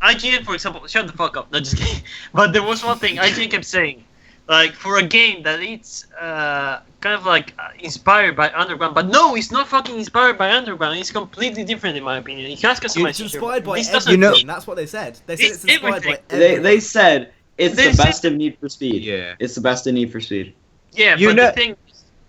C: IGN, for example, shut the fuck up. No, just kidding. But there was one thing IGN kept saying, like for a game that it's kind of like inspired by Underground, but no, it's not fucking inspired by Underground. It's completely different in my opinion. It has customization.
A: It's inspired by everything. That's what they said. They said it's inspired by everything.
E: They said it's the best of Need for Speed.
F: Yeah.
E: It's the best of Need for Speed.
C: Yeah, but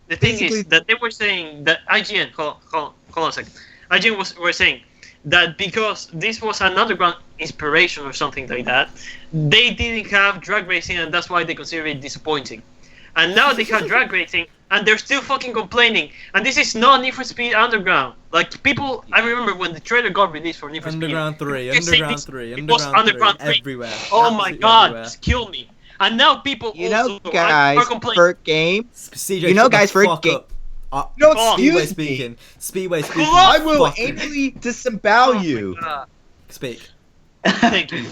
C: the thing is that they were saying that IGN. Hold on a second. IGN were saying that because this was an Underground inspiration or something like that, they didn't have drag racing, and that's why they consider it disappointing. And now they have drag racing, and they're still fucking complaining. And this is not Need for Speed Underground. Like people, I remember when the trailer got released for Need for Speed.
A: Underground 3,
C: Underground 3,
A: everywhere.
C: Oh my god, just kill me. And now people
F: guys,
C: are complaining.
F: for game.
A: CJ,
F: guys, for game.
A: No,
F: Speedway
A: speaking. Speedway speaking.
F: I will anally disembowel you.
A: Speak.
C: Thank you.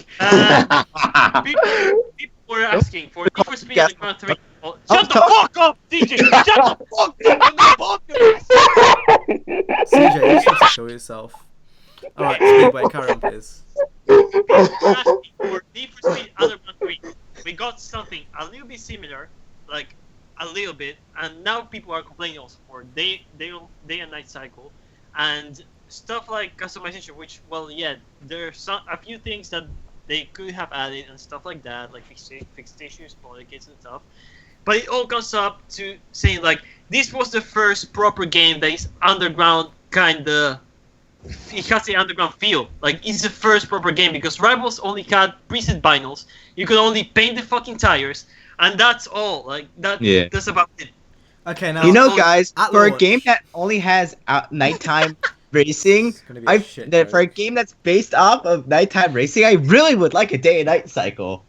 C: People were asking for Need for Speed Underground 3. Shut the fuck up, DJ! Shut the fuck up!
A: CJ, you should show yourself. Alright, Speedway, carry on, please.
C: People were asking for Need for Speed Underground 3. We got something a little bit similar, like a little bit, and now people are complaining also for day and night cycle, and stuff like customization. Which, well, yeah, there's a few things that they could have added and stuff like that, like fixed issues, polygons and stuff. But it all comes up to saying like this was the first proper game that is underground kinda. It has the underground feel. Like it's the first proper game because Rivals only had preset vinyls. You could only paint the fucking tires, and that's all. Like that.
D: Yeah.
C: That's about it.
A: Okay, now
D: You know, guys,
A: at
D: for a
A: launch-
D: game that only has nighttime racing,
A: It's gonna be a shit joke.
D: for a game that's based off of nighttime racing, I really would like a day and night cycle.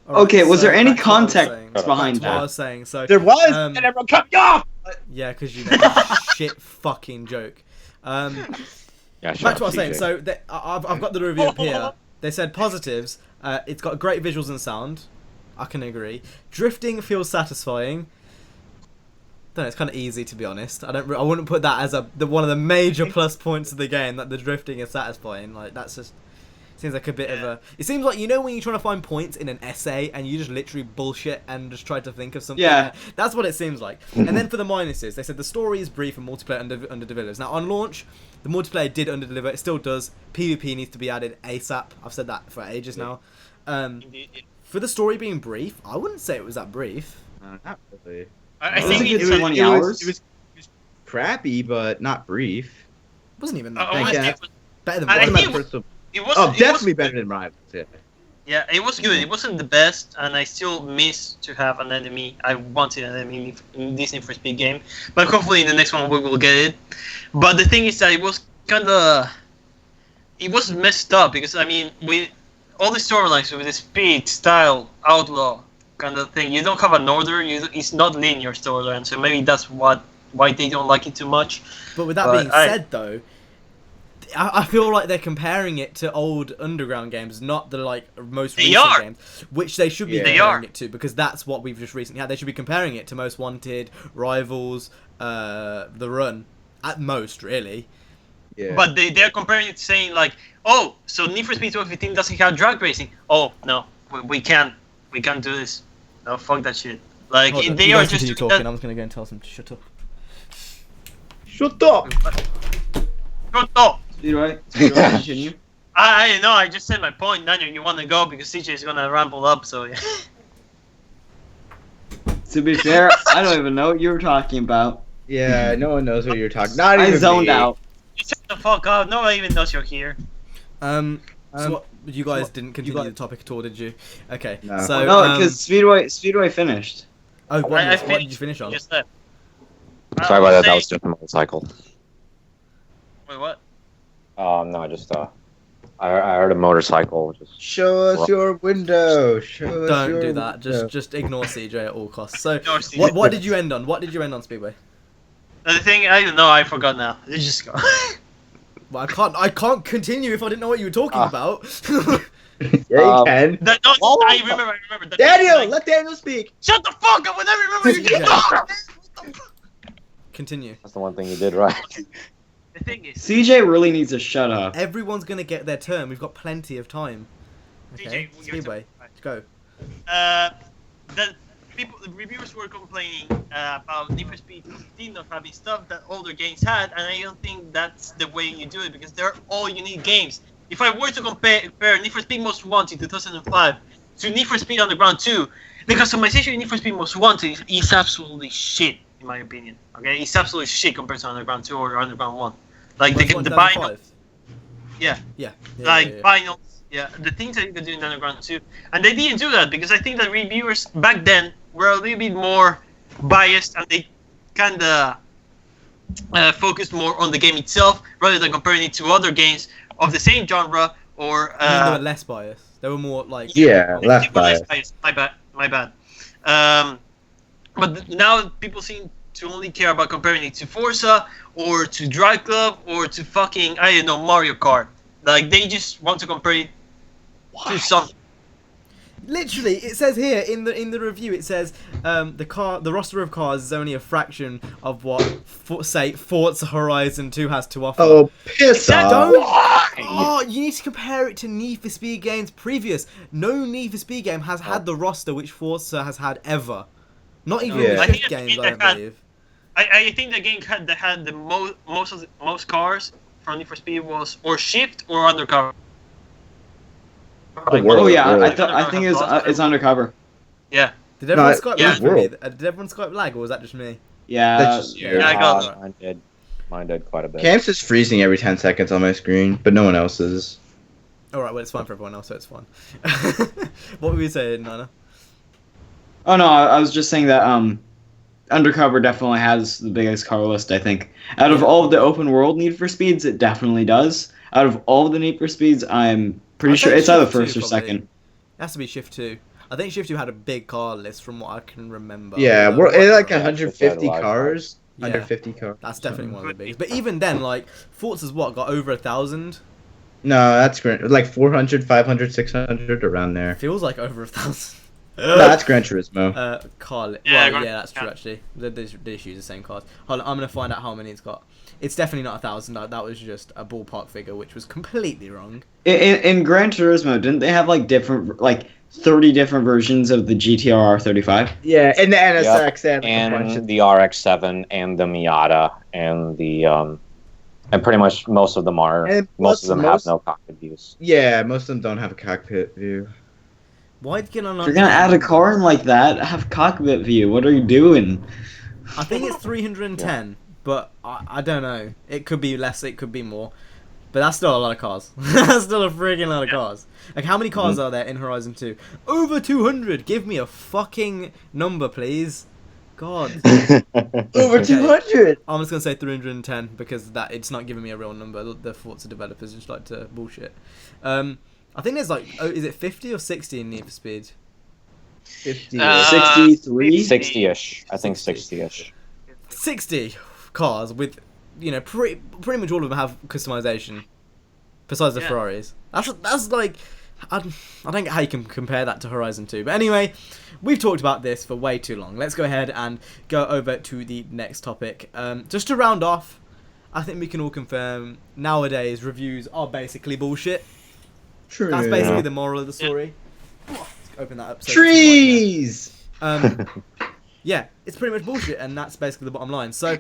A: Alright,
E: Okay, was there any
A: back to what I was
E: context
A: saying.
E: behind
A: Back to what I
E: that?
A: was saying. So
D: There was,
A: Um,
D: and everyone cut me off.
A: yeah, because you know shit fucking joke.
B: Yeah,
A: Back to what I was saying. So I've got the review up here. They said positives. It's got great visuals and sound. I can agree. Drifting feels satisfying. Don't know, it's kind of easy to be honest. I wouldn't put that as one of the major plus points of the game, that the drifting is satisfying. Like that's just seems like a bit of a. It seems like, you know, when you're trying to find points in an essay and you just literally bullshit and just try to think of something.
E: Yeah.
A: That's what it seems like. And then for the minuses, they said the story is brief and multiplayer under-delivers. Now on launch, the multiplayer did under-deliver. It still does. PvP needs to be added ASAP. I've said that for ages now.
C: Indeed.
A: For the story being brief, I wouldn't say it was that brief.
D: Not really.
C: I
E: Was
C: think
E: it
C: it's
E: good 20 hours?
D: It was crappy, but not brief.
A: It wasn't even that
C: honestly,
A: bad.
D: guess.
C: it was,
A: Better than
C: I
A: Forza.
C: think it was.
D: Oh,
C: it was
D: definitely better than Rivals. Yeah.
C: Yeah, it was good. It wasn't the best, and I still miss to have an enemy. I wanted an enemy in this Need for Speed game, but hopefully in the next one we will get it. But the thing is that it was messed up because I mean, with all the storylines with the speed, style, outlaw kind of thing, you don't have an order. It's not linear storyline, so maybe that's why they don't like it too much.
A: But with that
C: But
A: being said, though, I feel like they're comparing it to old Underground games, not the like most
C: They
A: recent
C: are.
A: games, which they should be
D: Yeah. They
A: comparing
C: are.
A: it to, because that's what we've just recently had. They should be comparing it to Most Wanted, Rivals, The Run, at most, really.
D: Yeah.
C: But they're comparing it, saying like, oh, so Need for Speed 2015 doesn't have drag racing. Oh no, we can't do this. No, fuck that shit. Like
A: Hold on,
C: they
A: you
C: are
A: guys
C: just
A: continue
C: doing
A: talking.
C: that.
A: I'm just gonna go and tell them to shut up.
D: Shut up.
C: Shut up.
E: Speedway, continue.
C: I know. I just said my point. Daniel, you want to go because CJ is gonna ramble up. So yeah.
E: To be fair, I don't even know what you were talking about.
D: Yeah, no one knows what you're talking. Not even
E: I zoned
D: me.
E: out.
C: Shut the fuck up. No one even knows you're here.
A: So what, you guys didn't continue the topic at all, did you? Okay.
D: No.
A: So
E: No, because Speedway finished.
A: what
C: I
A: did you finish on?
C: Just that.
B: Sorry about that. That was just a motorcycle.
C: Wait, what?
B: No, I just I heard a motorcycle. Just
D: Show us your window. Show us
A: Don't
D: your
A: do that.
D: window.
A: Just ignore CJ at all costs. So
C: Ignore CJ.
A: what did you end on? What did you end on, Speedway?
C: The thing, I don't know. I forgot now. You just go.
A: Well, I can't continue if I didn't know what you were talking about.
D: Yeah, you can.
C: No, I remember. That
D: Daniel,
C: like,
D: let Daniel speak.
C: shut the fuck up! I never remember you just
A: Yeah.
C: talk.
A: Continue.
B: that's the one thing you did right.
C: The thing is,
E: CJ really needs to shut up.
A: Everyone's gonna get their turn. We've got plenty of time. Okay,
C: CJ, your
A: Speedway,
C: turn.
A: go.
C: The reviewers were complaining about Need for Speed 15 not having stuff that older games had, and I don't think that's the way you do it because they're all unique games. If I were to compare Need for Speed Most Wanted 2005 to Need for Speed Underground 2, the customization in Need for Speed Most Wanted is absolutely shit, in my opinion. Okay, it's absolutely shit compared to Underground 2 or Underground 1. Like the vinyl,
A: 2005?
C: yeah.
A: Yeah.
C: Vinyls, yeah, the things that you could do in Underground 2. And they didn't do that because I think that reviewers back then were a little bit more biased and they kind of focused more on the game itself rather than comparing it to other games of the same genre or...
A: I mean, they were less biased. They were more like...
D: Yeah,
C: they
D: left
C: were less
D: bias.
C: biased. My bad. But now people seem to only care about comparing it to Forza or to Drive Club or to fucking, I don't know, Mario Kart. Like, they just want to compare it to something.
A: Literally, it says here in the review. It says the roster of cars is only a fraction of what Forza Horizon 2 has to offer.
D: Oh, piss off.
A: Don't. Oh, you need to compare it to Need for Speed games previous. No Need for Speed game has had the roster which Forza has had ever. Not even
D: Yeah.
A: the
C: I
A: shift
C: think the
A: games,
C: game
A: I don't
C: that had-
A: believe.
C: I think the game had the most cars from Need for Speed was or shift or undercover.
D: The world.
E: Oh yeah,
D: World.
E: I think it's undercover.
C: Yeah.
A: Did everyone
D: No,
A: Skype
C: yeah,
A: lag for me?
D: world.
A: Did everyone Skype lag, or was that just me?
E: Yeah,
D: That's just you.
C: Yeah, I got
A: it.
B: Mine did. Mine did quite a bit.
D: Cam's just freezing every 10 seconds on my screen, but no one else's.
A: Alright, well, it's fine for everyone else, so it's fine. What were you saying, Nana?
E: Oh no, I was just saying that Undercover definitely has the biggest car list, I think. Out of all of the open world Need for Speeds, it definitely does. Out of all of the Need for Speeds, I'm pretty
A: I'd
E: sure
A: say
E: it's either
A: Shift 2
E: first or
A: probably.
E: second.
A: It has to be Shift 2. I think Shift 2 had a big car list from what I can remember.
D: Yeah,
A: Although,
D: we're at like
A: yeah,
D: 150 cars.
A: Yeah.
D: 150 cars.
A: That's definitely one of the biggest. But even then, like, Forza's what, got over 1,000?
D: No, that's like 400, 500, 600 around there.
A: Feels like over 1,000.
D: No, that's Gran Turismo.
A: Car
C: Yeah,
A: well,
C: Gran-
A: yeah, that's true, actually. They use the same cars. Hold on, I'm going to find out how many it's got. It's definitely not 1,000. That was just a ballpark figure, which was completely wrong.
E: In Gran Turismo, didn't they have like 30 different versions of the GTR R35?
D: Yeah, and the NSX and a bunch
B: And
D: of...
B: the RX-7 and the Miata and the and pretty much most of them are.
D: And
B: Most of them have
D: most-
B: no cockpit views.
D: Yeah, most of them don't have a cockpit view.
A: Why can I
E: If
A: not...
E: you're gonna add a car in like that, have cockpit view. What are you doing?
A: I think it's 310, but I don't know. It could be less, it could be more. But that's still a lot of cars. That's still a freaking lot of cars. Like, how many cars are there in Horizon 2? Over 200! Give me a fucking number, please. God.
D: Over
A: Okay.
D: 200!
A: I'm just going to say 310 because it's not giving me a real number. The Forza developers just like to bullshit. I think there's like, is it 50 or 60 in Need for Speed?
D: 50.
E: 63?
B: 60-ish. I think
A: 60.
B: 60-ish.
A: 60 cars with, pretty much all of them have customization, besides the
C: Yeah.
A: Ferraris. That's like, I don't get how you can compare that to Horizon 2. But anyway, we've talked about this for way too long. Let's go ahead and go over to the next topic. Just to round off, I think we can all confirm nowadays reviews are basically bullshit.
D: True.
A: That's basically the moral of the story. Let's open that up. So
D: Trees!
A: yeah, it's pretty much bullshit, and that's basically the bottom line. So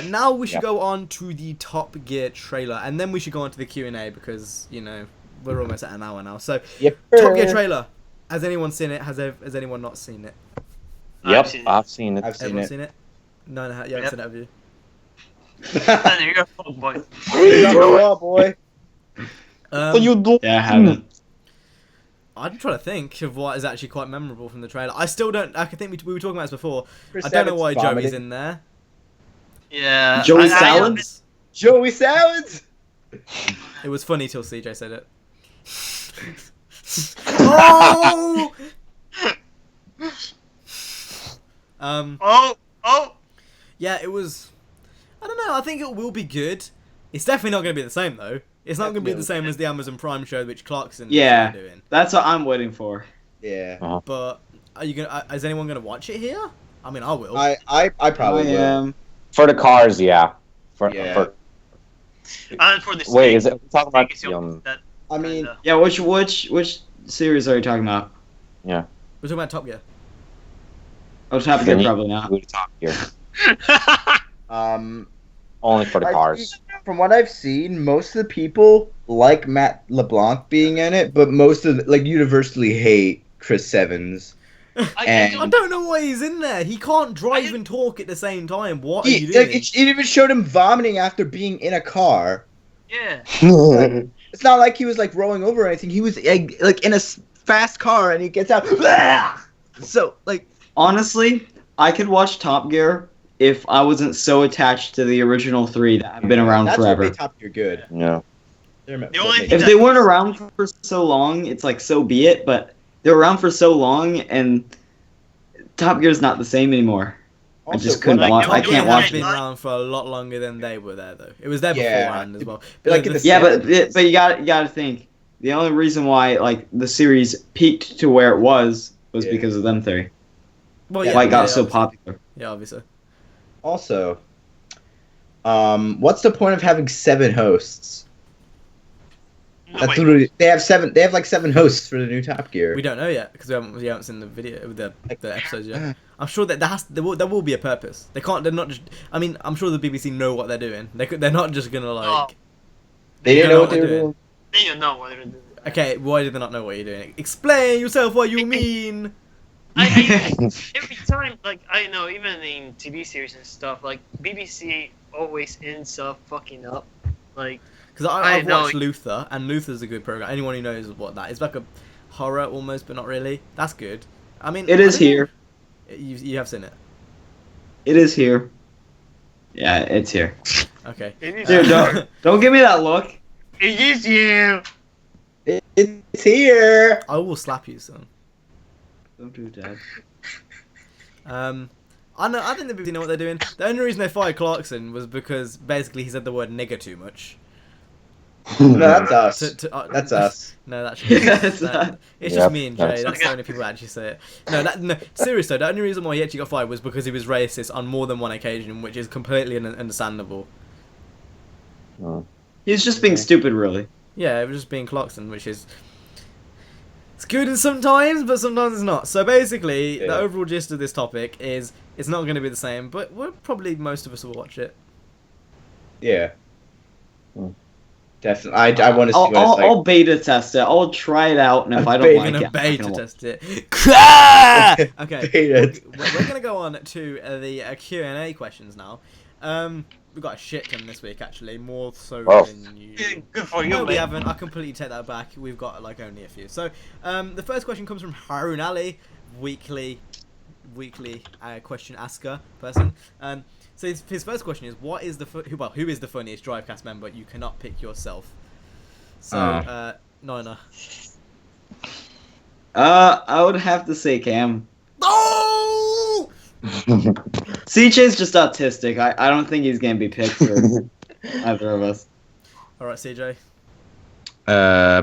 A: now we should go on to the Top Gear trailer, and then we should go on to the Q&A because we're almost at an hour now. So
D: Yep.
A: Top Gear trailer. Has anyone seen it? Has anyone not seen it?
B: Yep,
C: seen it.
B: I've seen it.
D: I've seen
A: Everyone
D: it.
A: seen it? No, you haven't
C: Yep.
A: seen it, have you?
C: There you go, oh boy.
D: Oh, boy.
B: do?
E: Yeah, I haven't.
A: I'm trying to think of what is actually quite memorable from the trailer. I still don't. I think we were talking about this before.
D: Chris
A: I don't know
D: Evans
A: why Joey's
D: vomited.
A: in there.
C: Yeah.
E: Joey Salads?
D: Joey Salads!
A: It was funny till CJ said it. Oh!
C: Oh!
A: Yeah, it was. I don't know. I think it will be good. It's definitely not going to be the same though. It's not going to be the same as the Amazon Prime show, which Clarkson
E: Yeah.
A: is doing.
E: That's what I'm waiting for.
D: Yeah.
A: But are you gonna? Is anyone going to watch it here? I mean, I will.
D: I probably
E: I
D: will.
E: am.
B: For the cars, yeah.
D: Yeah.
B: For
C: And for the
B: wait, is it we're talking about
C: It's
B: the,
C: your- that-
D: I mean,
C: kinda-
E: Yeah, which series are you talking about?
A: We're talking about Top Gear.
E: Oh, Top
B: Then
E: Gear,
B: you-
E: probably not.
B: we talk here.
D: Only
B: for the cars.
D: From what I've seen, most of the people like Matt LeBlanc being in it, but most of universally hate Chris Evans.
A: I don't know why he's in there. He can't drive and talk at the same time. What are you doing?
D: It even showed him vomiting after being in a car.
C: Yeah.
D: It's not like he was like rolling over or anything. He was like in a fast car and he gets out. So like,
E: Honestly, I could watch Top Gear if I wasn't so attached to the original three that have been around
D: that's
E: forever.
D: what made Top Gear good.
B: Yeah.
C: The only
E: If they weren't around for so long, it's like so be it. But they're around for so long, and Top Gear's not the same anymore. I just couldn't
C: like,
E: watch.
C: the
E: I
C: only
E: can't
A: It
C: one
E: watch
A: has been
E: it.
A: around for a lot longer than they were there, though. It was there
D: Yeah.
A: beforehand as well.
D: Like
A: the-
D: in the
E: Yeah, but you got to think the only reason why like the series peaked to where it was
D: Yeah.
E: because of them three.
A: well,
D: Yeah,
E: Why it got
A: yeah,
E: so
A: obviously.
E: popular.
A: Yeah, obviously.
D: Also, what's the point of having 7 hosts?
C: No,
D: That's
C: wait.
D: literally they have 7. They have like 7 hosts for the new Top Gear.
A: We don't know yet because we haven't seen the video, the episodes yet. I'm sure that there will be a purpose. They can't. They're not just. I mean, I'm sure the BBC know what they're doing. They're not just gonna like.
C: Oh.
D: They didn't know what they were
A: doing.
D: doing.
C: They don't know what they're doing.
A: Okay, why do they not know what you're doing? Explain yourself. What you mean?
C: I every time, like, I know, even in TV series and stuff, like, BBC always ends up fucking up. Like,
A: Because
C: I
A: I've
C: know.
A: watched Luther, and Luther's a good program. Anyone who knows what that is, like a horror almost, but not really. That's good. I mean,
E: It is here.
A: You have seen it.
E: It is here. Yeah, it's here.
A: Okay.
C: it is
E: Dude,
C: you.
E: don't give me that look.
C: It is you.
D: It's here.
A: I will slap you, son.
E: Don't do that.
A: I think the BBC know what they're doing. The only reason they fired Clarkson was because basically he said the word nigger too much.
D: No, that's us. That's us.
A: No, that's
E: Yes,
A: it's
B: Yep,
A: just me and Jay.
B: that's-
A: That's the only people that actually say it. No, seriously, the only reason why he actually got fired was because he was racist on more than one occasion, which is completely understandable.
E: He's just being stupid, really.
A: Yeah, it was just being Clarkson, which is it's good sometimes, but sometimes it's not. So basically, the
D: Yeah.
A: overall gist of this topic is it's not going to be the same, but most of us will watch it.
D: Yeah.
B: Hmm.
D: Definitely. I want to see what it's like.
E: I'll beta test it. I'll try it out, and if I don't
D: Beta-
E: like
A: We're
E: it,
A: gonna
E: I'm not
A: beta
E: gonna
A: test it. Okay,
D: Beta.
A: we're gonna go on to the Q&A questions now. We've got a shit ton this week, actually, more so
B: Wow.
A: than usual.
C: Good for you,
A: No, we
C: man.
A: haven't. I completely take that back. We've got like only a few. So, the first question comes from Harun Ali, weekly question asker person. So his first question is, who is the funniest Drivecast member? You cannot pick yourself. So, Nina.
E: I would have to say Cam.
A: Oh!
E: CJ's just autistic. I don't think he's gonna be picked for either of us.
A: All right, CJ.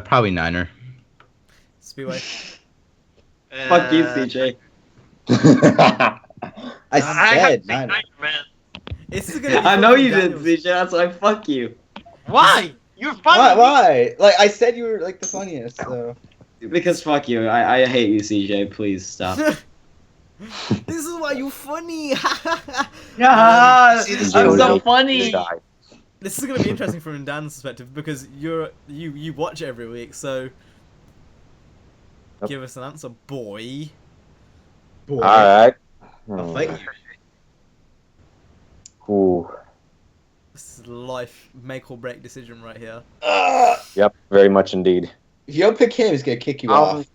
F: Probably Niner.
A: Speedway.
E: Fuck you, CJ.
D: I
C: I have
D: said
C: to say
D: nine.
C: Niner, man.
A: This is gonna be
E: I know
A: fucking
E: you did,
A: Daniels.
E: CJ. That's why fuck you.
C: Why? You're funny.
D: Why? Like I said, you were like the funniest. So.
E: Because fuck you. I hate you, CJ. Please stop.
A: This is why you're funny.
E: Yeah,
D: see this
E: I'm
D: video?
E: so funny.
A: This is gonna be interesting from Dan's perspective because you watch it every week, so
B: Yep.
A: give us an answer, boy.
D: Boy.
B: Alright.
D: I'll fight you.
B: Ooh.
A: This is life make or break decision right here.
B: Yep, very much indeed.
D: If you don't pick him, he's gonna kick you off.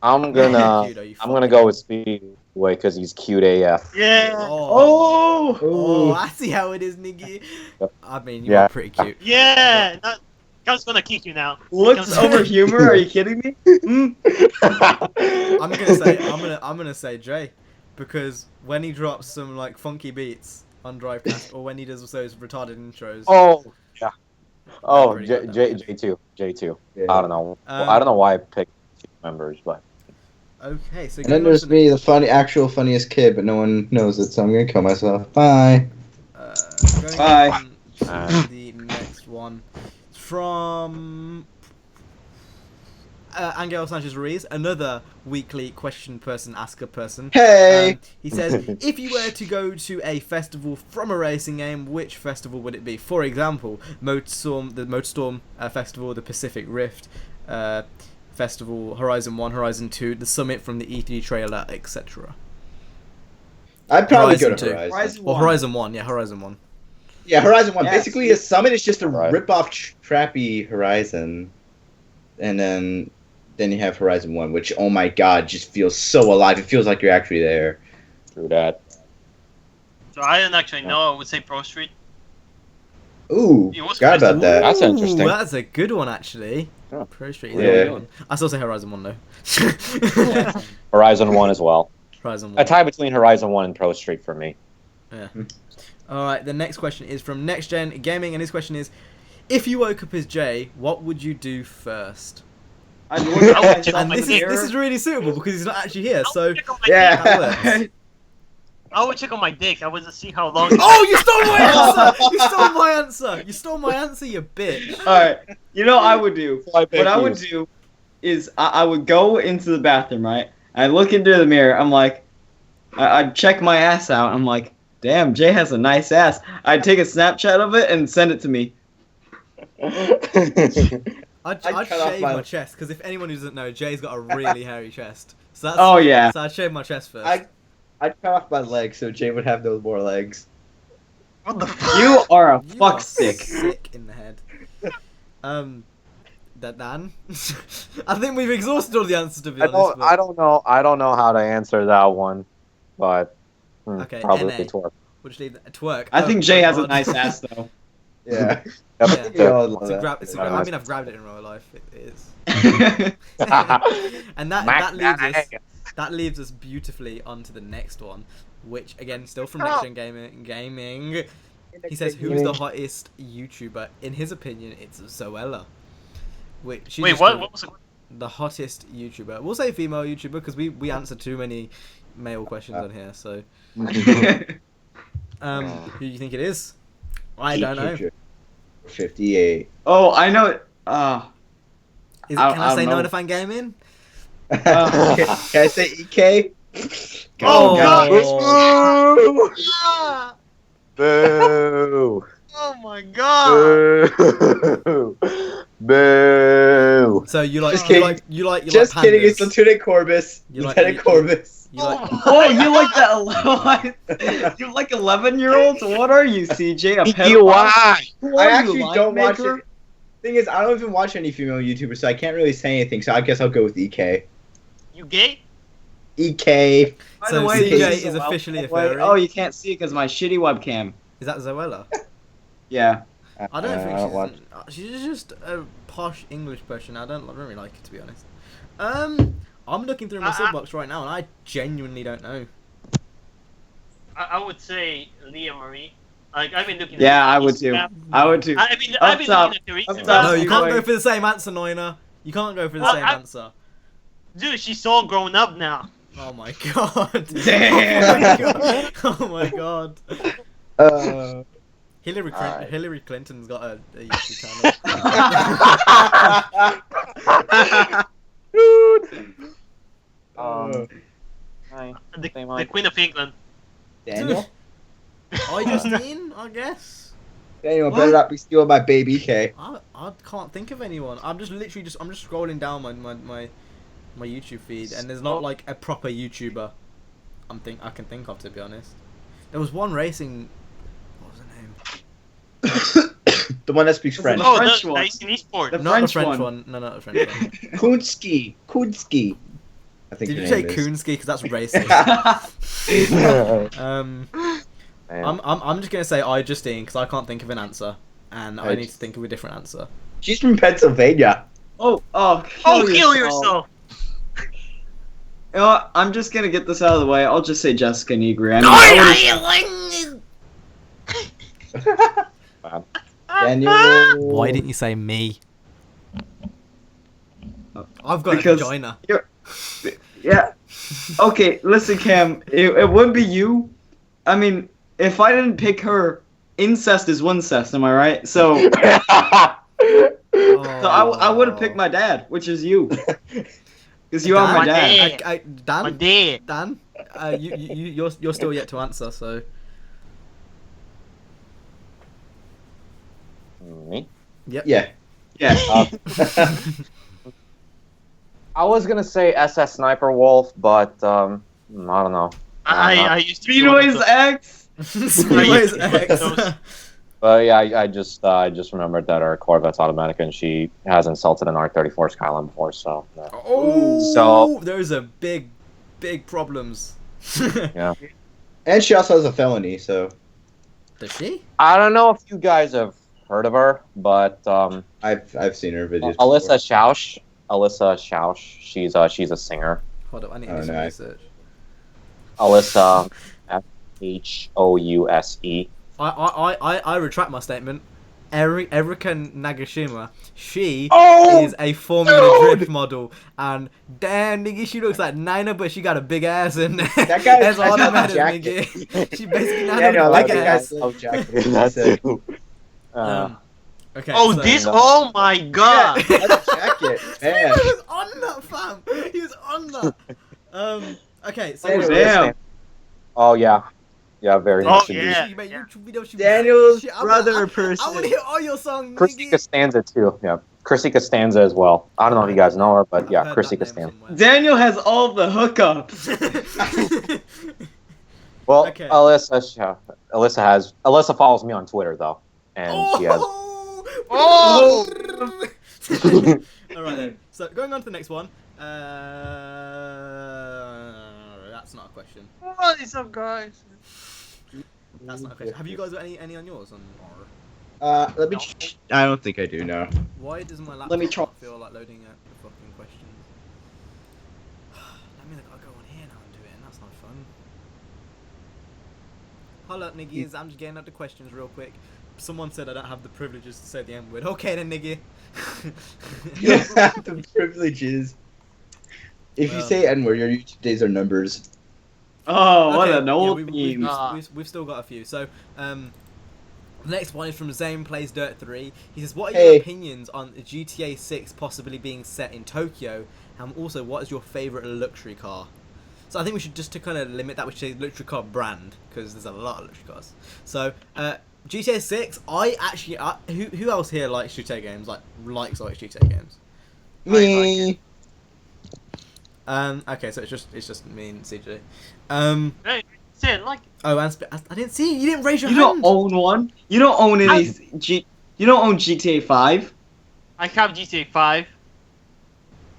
B: I'm gonna
A: Cute, are you
B: I'm gonna
A: fucking-
B: go with Speedway because he's cute AF.
C: Yeah.
A: Oh,
D: Oh.
A: I see how it is, nigga.
B: Yep.
A: I mean, you
B: Yeah.
A: are pretty cute.
C: Yeah. Cam's gonna kick you now.
E: Looks over humor? Are you kidding me?
A: I'm gonna say Jay, because when he drops some like funky beats on Drivecast or when he does those retarded intros.
B: Oh yeah. Oh,
A: Pretty good,
B: J2.
D: Yeah.
B: I don't know.
A: Um,
B: I don't know why I picked two members, but
A: Okay, so
D: And then there's me, the funniest kid, but no one knows it, so I'm gonna kill myself. Bye.
A: Going
E: Bye.
A: on to the next one from Angel Sanchez Ruiz, another weekly question person, asker person.
D: Hey.
A: He says, if you were to go to a festival from a racing game, which festival would it be? For example, Motorstorm, the Motorstorm Festival, the Pacific Rift Festival, Horizon 1, Horizon 2, the Summit from the E3 trailer, etc.
D: I'd probably
A: Horizon
D: go to
A: 2.
D: Horizon.
E: Horizon
A: Or
E: 1.
A: Horizon 1, yeah, Horizon 1.
D: Yeah, Horizon 1.
E: Yeah,
D: Basically, a summit is just a
B: Right.
D: rip-off trappy Horizon. And then you have Horizon 1, which, oh my god, just feels so alive. It feels like you're actually there.
B: through that.
C: So I don't actually know. I would say Pro Street.
D: Ooh,
C: It was
D: forgot about that.
B: That's interesting.
A: Ooh, that's a good one, actually.
B: Yeah.
A: Pro Street is
D: Yeah.
A: a good one. I still say Horizon 1, though.
B: Horizon 1 as well.
A: Horizon 1.
B: A tie between Horizon 1 and Pro Street for me.
A: Alright, the next question is from Next Gen Gaming, and his question is, if you woke up as Jay, what would you do first?
E: I'd look at myself
A: And
E: in
A: this
E: the
A: is
E: mirror.
A: really suitable because he's not actually here, so
D: Yeah.
A: that works.
C: I would check on my dick. I would just see how long.
A: Oh, you stole my answer! You stole my answer! You stole my answer, you bitch!
E: Alright, you know what I would do?
B: I pick
E: What I
B: you.
E: would do is I would go into the bathroom, right? I look into the mirror. I'm like, I'd check my ass out. I'm like, damn, Jay has a nice ass. I'd take a Snapchat of it and send it to me.
A: I'd
D: cut off
A: shave
D: my-
A: my chest, because if anyone who doesn't know, Jay's got a really hairy chest. So that's,
E: Oh yeah.
A: So I'd shave my chest first.
D: I'd cut off my legs so Jay would have no more legs.
C: What the fuck?
E: You are a
A: You
E: fuck
A: are
E: stick.
A: sick in the head. That Dan? I think we've exhausted all the answers, to be honest. but-
B: I don't know how to answer that one, but
A: Okay,
B: probably
A: NA.
B: twerk.
A: Which lead twerk.
E: I
A: Oh,
E: think Jay has a
A: God.
E: nice ass though.
D: Yeah.
A: Yeah.
D: We all love
A: It's a
D: that.
A: grab. It's a grab. I mean, I've grabbed it in real life. It is. And that leaves us beautifully onto the next one, which again, still from Next Gen Gaming. He says, "Who's the hottest YouTuber?" In his opinion, it's Zoella. Wait,
C: What was it?
A: the hottest YouTuber? We'll say female YouTuber because we answer too many male questions on here. So, who do you think it is? I don't know.
D: 58.
E: Oh, I know it.
A: Can
E: I
A: I say
E: don't know.
A: no to Fan Gaming?
D: Can I say EK?
A: Oh,
C: God.
B: Boo!
C: Oh my god!
B: Boo! Boo!
A: So you like
D: Just
A: you
D: kidding.
A: like you like you
D: Just
A: like
D: kidding, it's
A: pandas.
D: Lieutenant Corbus.
A: You like-
D: Lieutenant Corbus.
A: You like
E: Oh, you like that 11? You like 11-year-olds? What are you, CJ? A pedophile? Who
D: I
E: are you,
D: actually don't watch
E: line-maker?
D: it. Thing is, I don't even watch any female YouTubers, so I can't really say anything. So I guess I'll go with EK.
C: You gay?
D: EK.
E: By
A: So
E: the way,
A: CJ
E: this
A: is
E: a
A: officially a
E: website.
A: furry?
E: Oh, you can't see it because my shitty webcam.
A: Is that Zoella?
E: Yeah.
A: I don't think
D: watch.
A: she's just a posh English person. I don't really like it, to be honest. I'm looking through my sub box right now, and I genuinely don't know.
C: I would say Leah Marie. Like I've been looking.
E: Yeah,
C: at
E: I
C: her
E: would too.
C: Instagram.
E: I would too.
C: I've been
E: Up top.
C: looking at her
E: Up
C: Instagram.
E: top.
A: No, you
E: you
A: can't
E: going-
A: go for the same answer, Noina. You can't go for the
C: Well,
A: same
C: I-
A: answer.
C: Dude, she's all grown up now.
A: Oh my god.
E: Damn.
A: Oh my god. Hillary
B: Alright.
A: Hillary Clinton's got a YouTube channel.
B: Hi.
C: The
B: Same line.
C: Queen of England.
D: Daniel?
A: I Justine, I guess.
D: Daniel,
E: What?
D: better not be stealing my baby EK.
A: I can't think of anyone. I'm just scrolling down my YouTube feed, and there's not like a proper YouTuber I can think of, to be honest. There was one racing. What was her name?
D: The one that speaks French.
E: Oh,
C: French
E: French one.
C: nice in esport.
E: The
A: Not the
E: French
A: French
E: one.
A: one. No, not the French one.
D: Kunski. Kunski. I think
A: Did
D: her
A: you say
D: name is.
A: Koonski? Because that's racist. I'm just gonna say I Justine because I can't think of an answer, and I need to think of a different answer.
D: She's from Pennsylvania.
E: Oh,
C: Kill yourself!
E: You know what? I'm just gonna get this out of the way. I'll just say Jessica Negri.
D: Daniel.
A: Why didn't you say me? I've got
E: Because-
A: a vagina.
E: Yeah. Okay, listen, Cam. It would be you. I mean, if I didn't pick her, incest is wincest. Am I right? So I would have picked my dad, which is you, because you are my dad.
C: My
A: Dan,
C: dad.
A: Dan, you're still yet to answer. So
B: Me?
D: Yeah.
E: Yeah.
B: I was gonna say SS Sniper Wolf, but I don't know.
C: I used to be
E: Speedway's X.
A: Speedway's X.
B: But yeah, I just remembered that our Corvette's automatic, and she has insulted an R34 Skyline before, so. Yeah.
A: Oh,
B: So-
A: those are big problems.
B: Yeah.
D: And she also has a felony, so
A: Does she?
B: I don't know if you guys have heard of her, but
D: I've seen her videos.
B: Alyssa Schausch. She's a singer.
A: Hold up, I need
D: Oh,
A: to do some
D: no.
A: research.
B: Alyssa, FHOUSE.
A: I retract my statement. Erika Nagashima. She
B: Oh!
A: is a Formula Drift model, and damn, nigga, she looks like Nina, but she got a big ass in there.
D: That guy
A: That's all that
D: has
A: matters,
D: a jacket.
A: nigga. She basically Nina
D: Yeah, no, I
A: with
D: like
A: a big
D: that
A: ass.
D: guy's little jacket.
B: That's
D: Sick.
B: it.
A: Okay.
C: Oh,
A: so,
C: this! Oh my god!
D: That's a jacket.
A: He
D: Man.
A: was on that, fam. He was on that. Okay, so
D: Daniel,
E: Damn.
B: Oh yeah, yeah, very
C: Oh,
B: much
C: yeah.
B: indeed.
A: Mate, YouTube video should
D: Daniel's
A: shit,
D: brother
A: I want to
D: person.
A: hear all your songs,
B: Chrissy
A: nigga.
B: Costanza too. Yeah, Chrissy Costanza as well. I don't know if you guys know her, but
A: I've
B: yeah,
A: heard
B: Chrissy
A: that name
B: Costanza.
A: somewhere.
E: Daniel has all the hookups.
B: Well,
A: Okay.
B: Alyssa follows me on Twitter though, and she has.
C: Oh!
A: Alright then. So going on to the next one. That's not a question.
C: What is up, guys?
A: That's not a question. Have you guys got any on yours? Or
D: Let me. I don't think I do now.
A: why does my laptop
E: Let me try.
A: not feel like loading up the fucking questions? That means I gotta go on here now and do it, and that's not fun. Hold up, niggas. I'm just getting up the questions real quick. Someone said I don't have the privileges to say the N word. Okay then, nigga.
D: The privileges. If you say N-word, your YouTube days are numbers.
E: Oh, what
A: Okay,
E: an old
A: we've
E: meme.
A: still got a few. So, the next one is from Zane Plays Dirt 3. He says, what are
D: Hey.
A: your opinions on GTA 6 possibly being set in Tokyo? And also, what is your favourite luxury car? So I think we should, just to kind of limit that, we should say luxury car brand, because there's a lot of luxury cars. So, GTA 6, who else here likes GTA games? Likes GTA games?
D: Me.
A: Okay, so it's just me and CJ.
C: Hey, say it like.
A: Oh, and I didn't see you. You didn't raise your
E: You
A: hand.
E: don't own one. You don't own any. You don't own GTA 5.
C: I have GTA 5.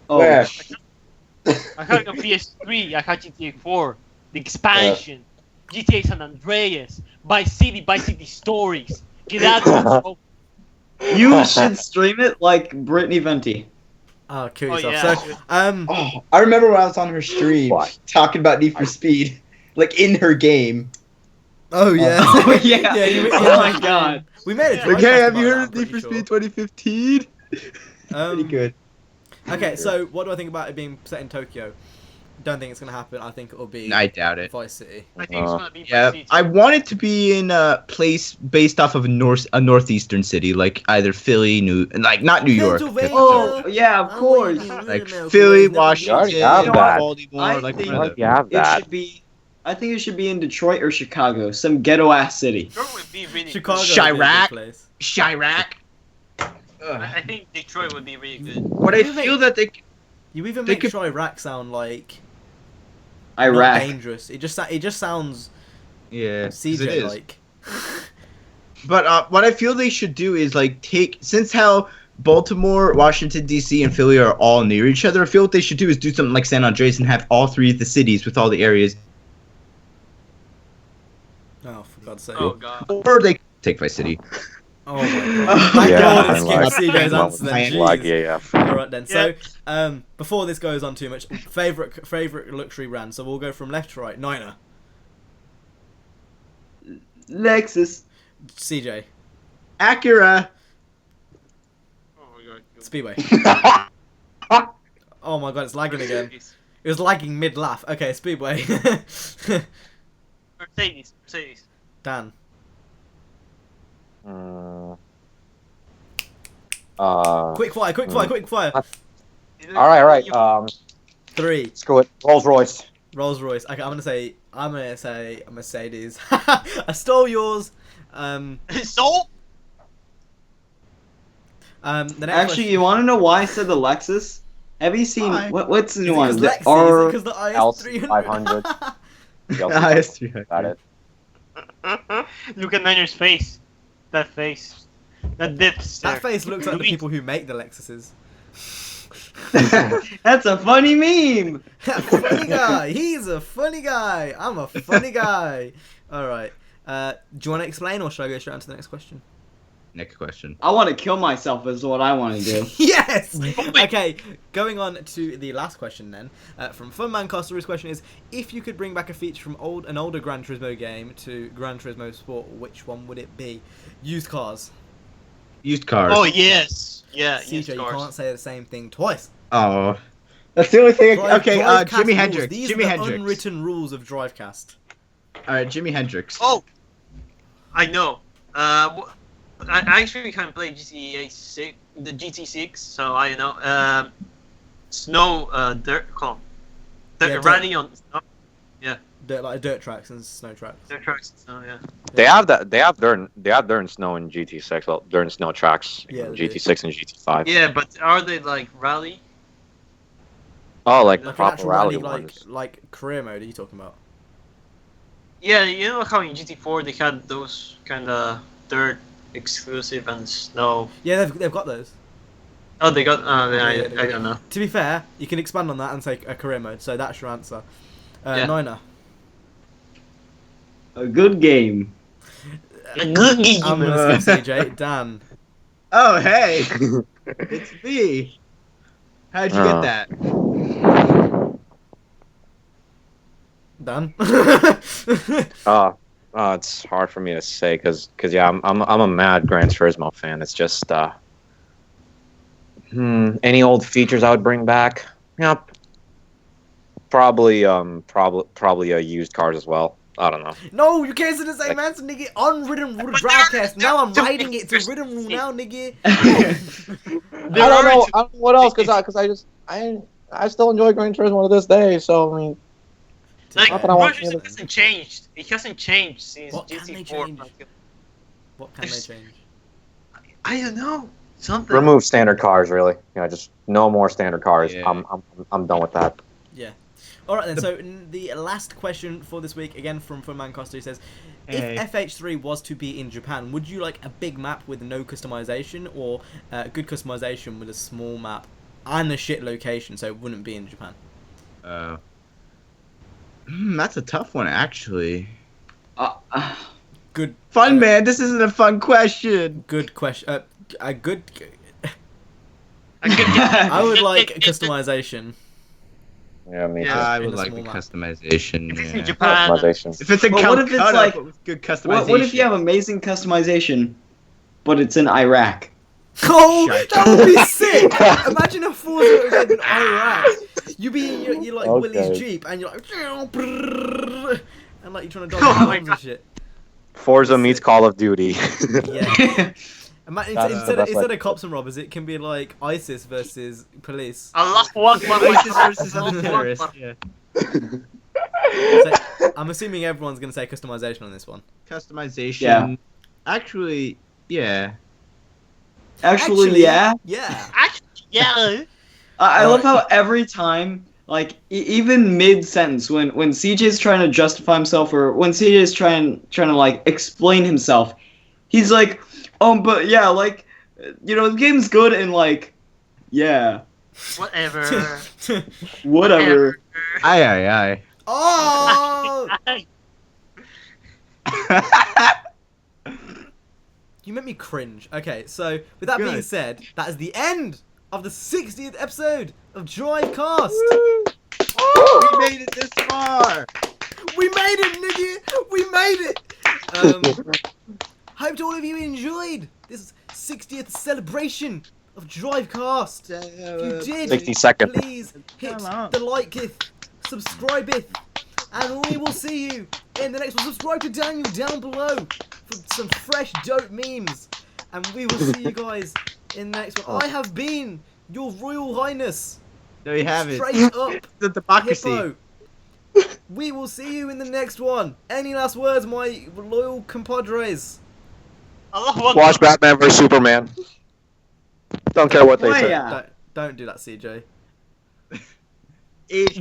E: Oh,
D: Where?
C: I have a PS3. I have GTA 4. The expansion. GTA San Andreas. Vice City Stories. Get out of the
E: you should stream it like Brittany Venti.
A: Oh, kill
C: Oh,
A: yourself.
C: yeah.
A: So,
D: Oh, I remember when I was on her stream
B: What?
D: talking about Need for Speed, like in her game.
A: oh yeah.
E: Oh yeah.
A: you-
E: Oh my god.
A: We made a
C: Like,
A: Drivecast
D: Okay, have
A: about
D: you
A: that,
D: heard
A: I'm
D: of Need
A: pretty
D: for
A: sure.
D: Speed 2015? Pretty good.
A: Okay, so what do I think about it being set in Tokyo? Don't think it's gonna happen. I think it'll be
F: I doubt it.
A: Vice City.
C: I think it's gonna be
F: Yeah,
C: Vice City.
F: I want it to be in a place based off of a northeastern city, like either Philly, not New York.
A: Pennsylvania.
E: Oh yeah, of course.
F: Like Philly, Washington,
B: You already have that.
F: Baltimore,
E: I
F: like
E: think-
F: one of them.
B: You have
E: It
B: that.
E: should be. I think it should be in Detroit or Chicago, some ghetto ass city.
C: Detroit would be really
A: Chicago.
C: good.
F: Chirac.
A: Would be a good place.
F: Chirac.
C: I think Detroit would be really good.
F: But I
A: You
F: feel
A: make-
F: that they.
A: You even
F: They
A: make
F: could-
A: Chirac sound like not
E: Iraq.
A: dangerous. It just sounds
F: Yeah, 'cause it
A: CJ
F: is.
A: like.
F: But what I feel they should do is since how Baltimore, Washington D.C., and Philly are all near each other. I feel what they should do is do something like San Andreas and have all three of the cities with all the areas,
A: Oh, for God's sake.
C: Oh god.
F: or they take Vice City.
A: Oh my god. Thank
B: Yeah,
A: God
B: I
A: it's
B: like-
A: CJ's
B: I
A: answer then.
B: Like,
A: Jeez.
B: yeah.
A: Alright then. So, before this goes on too much, favorite luxury brand. So we'll go from left to right. Niner,
E: Lexus.
A: CJ,
F: Acura.
C: Oh my god.
A: Speedway. Oh my god, it's lagging again. It was lagging mid laugh. Okay, Speedway.
C: Mercedes.
A: Dan. Quick fire.
B: All right.
A: 3.
B: Screw it. Rolls Royce.
A: Rolls Royce. Okay, I'm gonna say a Mercedes. I stole yours.
C: So?
A: The next
E: Actually, you want to know why I said the Lexus? Have you seen
F: Why?
E: what's the new one?
A: Because
E: The R.
A: the
B: L500.
A: IS300.
B: Got it.
C: Look at Niner's face. That face. That dip stare.
A: That face looks like the people who make the Lexuses.
E: That's a funny meme.
A: Funny guy. He's a funny guy. I'm a funny guy. All right. Do you want to explain, or should I go straight on to the next question?
F: Next question.
E: I want to kill myself is what I want to do.
A: Yes! Okay, going on to the last question then. From Funman Costa, his question is, if you could bring back a feature from an older Gran Turismo game to Gran Turismo Sport, which one would it be? Used cars.
F: Used cars.
C: Oh yes, yeah.
A: CJ,
C: used
A: you
C: cars.
A: can't say the same thing twice.
F: Oh. That's the only thing. Okay,
A: Drivecast
F: Jimi
A: rules.
F: Hendrix.
A: These
F: Jimi
A: are the
F: Hendrix.
A: unwritten rules of Drivecast.
F: Alright, Jimi Hendrix.
C: Oh, I know. I actually can't play GTA 6, the GT6, so I know. Snow, dirt, come.
A: Yeah,
C: Riding on snow,
A: Dirt tracks and snow tracks.
C: dirt tracks. So yeah.
B: They have that. They have dirt and snow in GT6. Well, dirt and snow tracks
A: Yeah,
B: in
A: they do.
B: GT6 and GT5.
C: Yeah, but are they like rally?
B: Oh, like
A: Like an
B: proper
A: actual
B: rally
A: rally,
B: ones.
A: like career mode. Are you talking about?
C: Yeah, you know how in GT4 they had those kind of dirt exclusive and snow.
A: Yeah, they've got those.
C: Oh, they got.
A: Yeah, they
C: I
A: got
C: don't know.
A: To be fair, you can expand on that and say a career mode. So that's your answer.
C: Yeah.
A: Niner.
E: A good game.
C: A good game.
A: I'm gonna skip CJ. Dan.
F: Oh, hey! It's me! How'd you get that?
A: Dan.
B: It's hard for me to say because yeah, I'm a mad Gran Turismo fan. It's just any old features I would bring back. Yeah, probably used cars as well. I don't know.
A: No, you can't say the same answer, nigga. Unwritten rule of Drivecast. Now I'm writing it. It's a written rule now, nigga.
B: I don't know what else because I still enjoy Gran Turismo to this day. So I mean,
C: Like,
B: Not that I want
C: Forza hasn't changed. It hasn't changed since
A: What can they
C: GT4.
A: change? What can they change?
C: I don't know. Something.
B: remove standard cars. Really, just no more standard cars.
F: Yeah.
B: I'm done with that.
A: Yeah. All right then. So the last question for this week, again from Mancosta, says,
F: Hey.
A: if FH3 was to be in Japan, would you like a big map with no customization, or good customization with a small map and a shit location, so it wouldn't be in Japan?
F: That's a tough one, actually.
A: Good.
F: Fun, man. This isn't a fun question.
A: Good question. A good.
C: I
A: I would like customization.
B: Yeah, me too.
C: Yeah.
F: I
A: in
F: would
A: a
F: like the
A: small map.
F: customization.
C: If it's in
F: Yeah.
C: Japan,
B: Customization.
F: If it's in
E: Well, what if it's
F: Calcutta,
E: like-
F: but with good customization.
E: What if you have amazing customization, but it's in Iraq?
A: Oh,
F: Shite.
A: that would be sick! Imagine a Forza event in Iraq. You be in your like
B: Okay.
A: Willie's Jeep, and you're like, and like you're trying to dodge
C: Oh my
A: bombs and
C: God.
A: shit.
B: Forza meets Call of Duty.
A: Yeah.
B: That's the
A: Instead
B: best
A: of
B: way.
A: cops and robbers, it can be like ISIS versus police.
C: Allahu Akbar.
F: ISIS versus
C: Allahu
F: other terrorists.
C: Akbar.
F: Yeah.
A: So, I'm assuming everyone's gonna say customization on this one.
F: Customization.
E: Yeah.
F: Actually, yeah.
E: Actually, yeah.
A: Yeah.
C: Actually, yeah.
E: I love how every time, like even mid sentence, when CJ's trying to justify himself, or when CJ's trying to like explain himself, he's like, but yeah, like, the game's good, and like, yeah,
C: Whatever.
E: whatever.
F: Aye.
A: Oh! You make me cringe. Okay, so with that being
F: Good.
A: said, that is the end of the 60th episode of Drivecast.
F: We made it this far.
A: We made it, nigga! We made it! Hope all of you enjoyed this 60th celebration of Drivecast. If you did,
B: 60 seconds.
A: please hit
F: Come on.
A: the like-ith, subscribe-ith, and we will see you in the next one. Subscribe to Daniel down below for some fresh dope memes, and we will see you guys in the next one. I have been your Royal Highness,
F: There you have it.
A: Straight Up
F: The democracy.
A: Hippo. We will see you in the next one. Any last words, my loyal compadres?
C: Allahu Akbar.
B: Watch Batman vs Superman. Don't care what they
E: Oh,
B: say.
E: yeah.
A: Don't do that, CJ.
F: Each